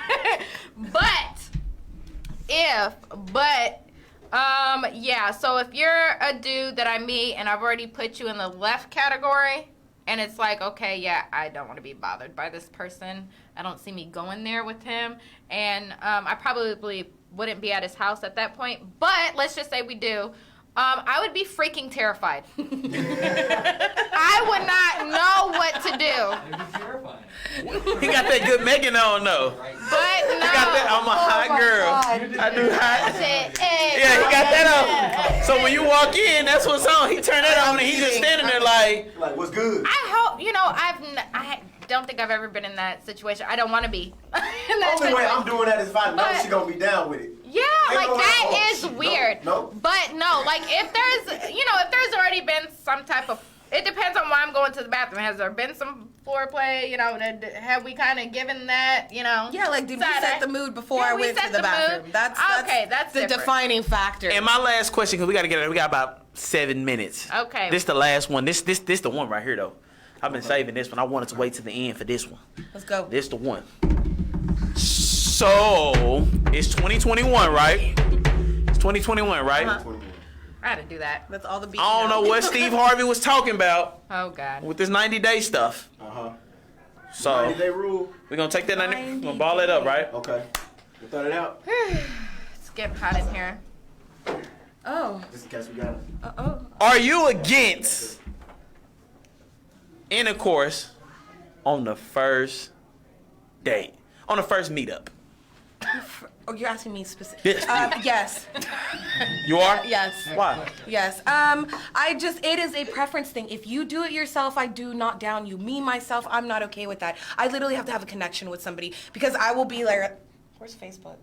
Yeah, so if you're a dude that I meet and I've already put you in the left category, and it's like, okay, yeah, I don't want to be bothered by this person. I don't see me going there with him. And I probably wouldn't be at his house at that point. But let's just say we do. I would be freaking terrified. I would not know what to do. It'd be terrifying. He got that good Megan on, though. But no. He got that, I'm a hot girl. I do hot. Yeah, he got that on. So when you walk in, that's what's on. He turned that on and he's just standing there like what's good? I hope, you know, I don't think I've ever been in that situation. I don't want to be. The only way I'm doing that is if I know she's going to be down with it. Yeah, like that is weird. No. But no, like if there's already been some type of, it depends on why I'm going to the bathroom. Has there been some foreplay? You know, have we kind of given that, you know? Yeah, like did we set the mood before I went to the bathroom? That's the different. defining factor. And my last question, because we got to get it. We got about 7 minutes. Okay. This the last one. This the one right here, though. I've been saving this one. I wanted to wait to the end for this one. Let's go. This the one. So, it's 2021, right? It's 2021, right? I had to do that. That's all the beats. I don't know what Steve Harvey was talking about. Oh, God. With this 90-day stuff. So, 90-day rule. We're going to take that 90, we're going to ball it up, right? Okay. We throw it out. It's getting hot in here. Oh. Just in case we got it. Are you against intercourse on the first date? On the first meetup? Oh, you're asking me specific. Yes. Yes. You are? Yes. Why? Yes. It is a preference thing. If you do it yourself, I do not down you. Me, myself, I'm not okay with that. I literally have to have a connection with somebody because I will be like, where's Facebook?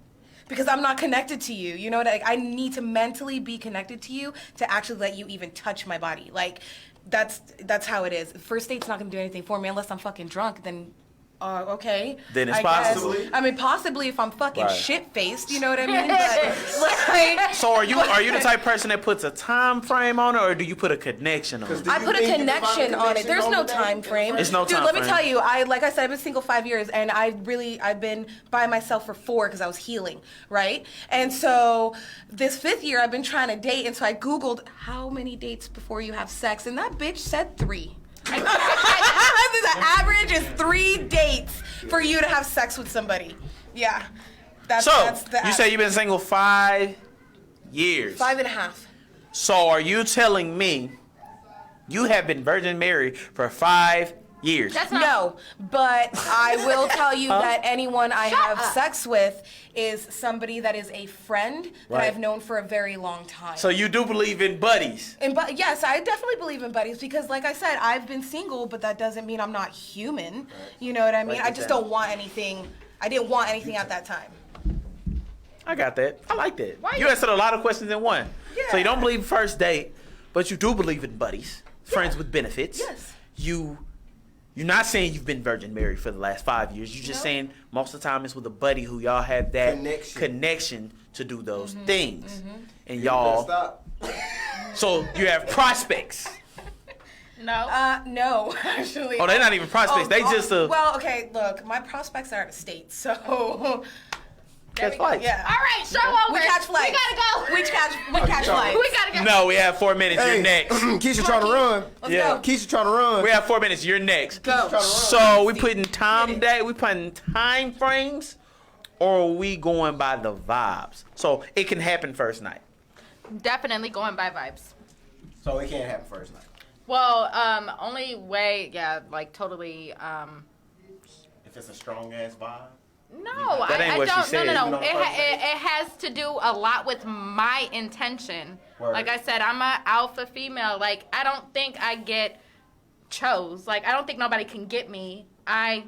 Because I'm not connected to you. You know what? I need to mentally be connected to you to actually let you even touch my body. Like, that's how it is. First date's not gonna do anything for me unless I'm fucking drunk, then okay. Then it's I possible. guess. I mean, possibly if I'm fucking Right. shit-faced, you know what I mean? But, like, So are you the type of person that puts a time frame on it, or do you put a connection on it? I put a connection on it. There's no time frame. It's no Dude, time let me frame. tell you, like I said, I've been single 5 years, and I've been by myself for 4 because I was healing, right? And so this 5th year, I've been trying to date, and so I Googled how many dates before you have sex, and that bitch said 3. The average is 3 dates for you to have sex with somebody. Yeah. That's So, the you say you've been single 5 years. 5.5. So are you telling me you have been Virgin Mary for 5 Years. No, but I will tell you that anyone I have sex with is somebody that is a friend that Right. I've known for a very long time. So you do believe in buddies? Yes, I definitely believe in buddies because, like I said, I've been single, but that doesn't mean I'm not human. You know what I mean? Break I it just down. don't want anything. I didn't want anything at that time. I got that. I like that. You answered a lot of questions in one. So you don't believe first date, but you do believe in buddies, friends with benefits. Yes. You're not saying you've been Virgin Mary for the last 5 years. You're just saying most of the time it's with a buddy who y'all have that connection to do those things. And y'all. So you have prospects. No. No, actually. Oh, they're not even prospects. They just Well, okay, look, my prospects are out of state, so. catch flights. Yeah. All right, show over. We catch flights. We gotta go. We catch flights. We gotta go. No, we have 4 minutes. Hey, You're next. Keisha trying to run. Let's go. Keisha trying to run. We have 4 minutes. You're next. Go. So we putting we putting time frames, or are we going by the vibes? So it can happen first night. Definitely going by vibes. So it can't happen first night. Well, only way, like totally. If it's a strong ass vibe. No, That ain't I what she don't. said. No. You know, It has to do a lot with my intention. Word. Like I said, I'm an alpha female. Like I don't think I get chose. Like I don't think nobody can get me. I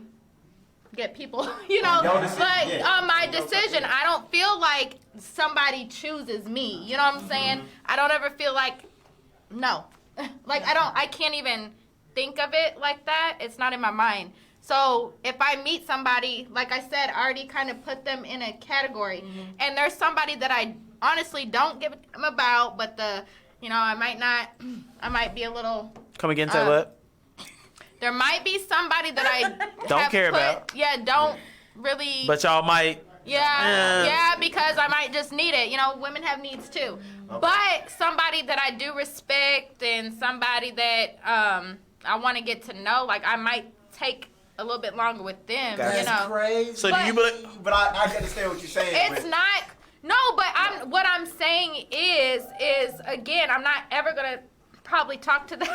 get people, you know. But on my decision, I don't feel like somebody chooses me. You know what I'm saying? I don't ever feel like no. Like I can't even think of it like that. It's not in my mind. So if I meet somebody, like I said, I already kind of put them in a category. And there's somebody that I honestly don't give a damn about, but I might be a little. Come again, say what? There might be somebody that I Don't have care put- about. Yeah, don't really. But y'all might. Yeah, because I might just need it. You know, women have needs too. But somebody that I do respect and somebody that I want to get to know, like I might take a little bit longer with them. That's crazy. So do you believe? But I understand what you're saying. It's not. No, but what I'm saying is again, I'm not ever gonna probably talk to them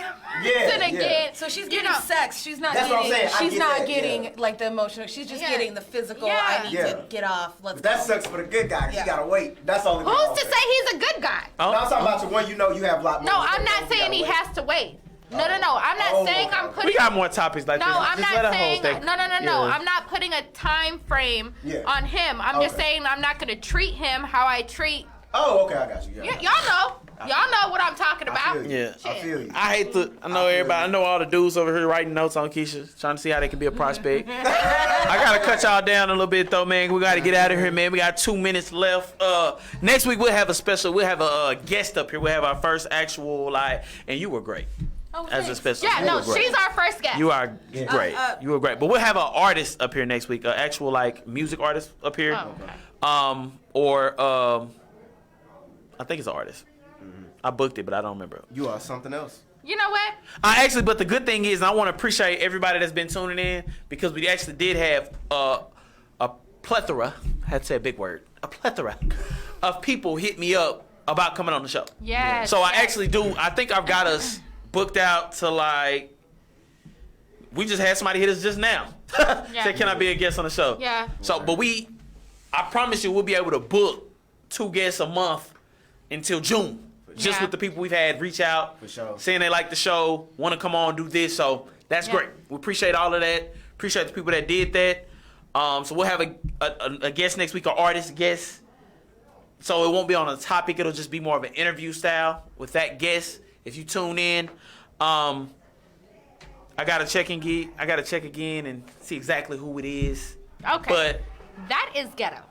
again. So she's getting sex. She's not That's what I'm getting. saying. I She's get not that, getting like the emotional. She's just getting the physical. I need to get off. Let's That go. sucks for the good guy. 'Cause you gotta wait. That's the only thing. Who's to say he's a good guy? No, I'm talking about the one you have a lot more. No, I'm not saying he has to wait. No. I'm not saying I'm putting. We got more topics like No, this. I'm Just not let her saying. hold that. No. Yeah. I'm not putting a time frame Yeah. on him. I'm just saying I'm not going to treat him how I treat. Oh, okay, I got you. Yeah. Y'all know. Y'all know what I'm talking about. Yeah. I feel you. I hate to. I know everybody. I know all the dudes over here writing notes on Keisha, trying to see how they can be a prospect. I gotta cut y'all down a little bit though, man. We gotta get out of here, man. We got 2 minutes left. Next week we'll have a special. We'll have a guest up here. We'll have our first actual and you were great. As a special. Yeah, You no, were great. she's our first guest. You are great. You were great. But we'll have an artist up here next week, an actual music artist up here. Oh, Or I think it's an artist. I booked it, but I don't remember. You are something else. You know what? But the good thing is, I want to appreciate everybody that's been tuning in because we actually did have a plethora. I had to say a big word. A plethora of people hit me up about coming on the show. Yes. So I actually do. I think I've got us booked out to we just had somebody hit us just now. Say, can I be a guest on the show? Yeah. So, but I promise you, we'll be able to book 2 guests a month until June. Just with the people we've had reach out, saying they like the show, want to come on, do this. So that's great. We appreciate all of that. Appreciate the people that did that. So we'll have a guest next week, an artist guest. So it won't be on a topic. It'll just be more of an interview style with that guest. If you tune in, I gotta check again and see exactly who it is. Okay. But that is ghetto.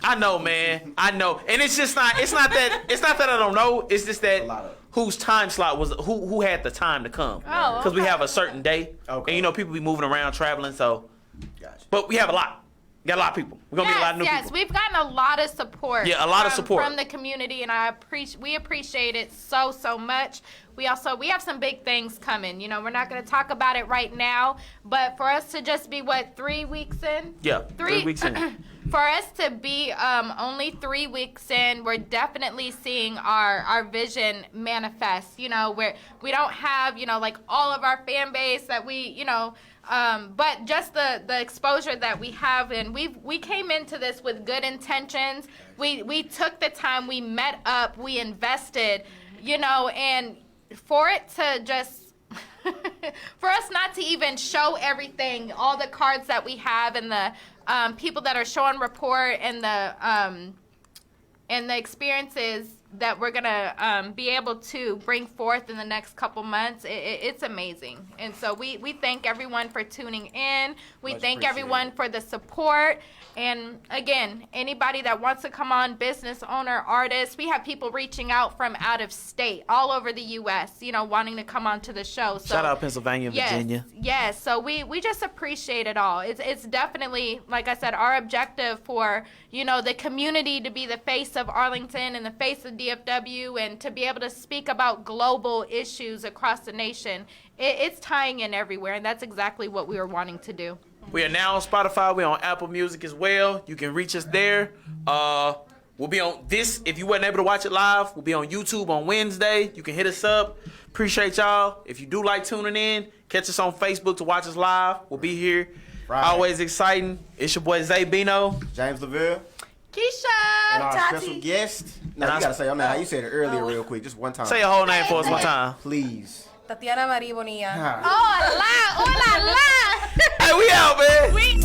I know, man. I know, and it's not that I don't know. It's just that whose time slot was who had the time to come. Oh, Because we have a certain day, and people be moving around, traveling. So, but we have a lot. We got a lot of people. We're gonna meet a lot of new people. Yes, we've gotten a lot of support. Yeah, a lot of support from the community, and we appreciate it so much. We have some big things coming. You know, we're not going to talk about it right now, but for us to just be 3 weeks in? Yeah, 3 weeks in. For us to be only 3 weeks in, we're definitely seeing our vision manifest. You know, where we don't have all of our fan base that we But just the exposure that we have, and we came into this with good intentions. We took the time, we met up, we invested, you know, and for it to just, for us not to even show everything, all the cards that we have and the people that are showing rapport and the experiences that we're going to be able to bring forth in the next couple months, it's amazing. And so we thank everyone for tuning in. We thank everyone for the support. And again, anybody that wants to come on, business owner, artist, we have people reaching out from out of state, all over the U.S., you know, wanting to come on to the show. So, shout out Pennsylvania, Virginia. Yes, so we just appreciate it all. It's definitely, like I said, our objective for, you know, the community to be the face of Arlington and the face of DFW and to be able to speak about global issues across the nation. It's tying in everywhere, and that's exactly what we were wanting to do. We are now on Spotify. We're on Apple Music as well. You can reach us there. We'll be on this. If you weren't able to watch it live, we'll be on YouTube on Wednesday. You can hit us up. Appreciate y'all. If you do like tuning in, catch us on Facebook to watch us live. We'll be here. Friday. Always exciting. It's your boy Zay Bino. James Laville. Keisha. And our Tati. special guest. No, you gotta say, how you said it earlier real quick. Just one time. Say your whole name for us one time. Please. Tatiana Marie Bonilla. Oh, la, oh, la, la. Hey, we out, man. We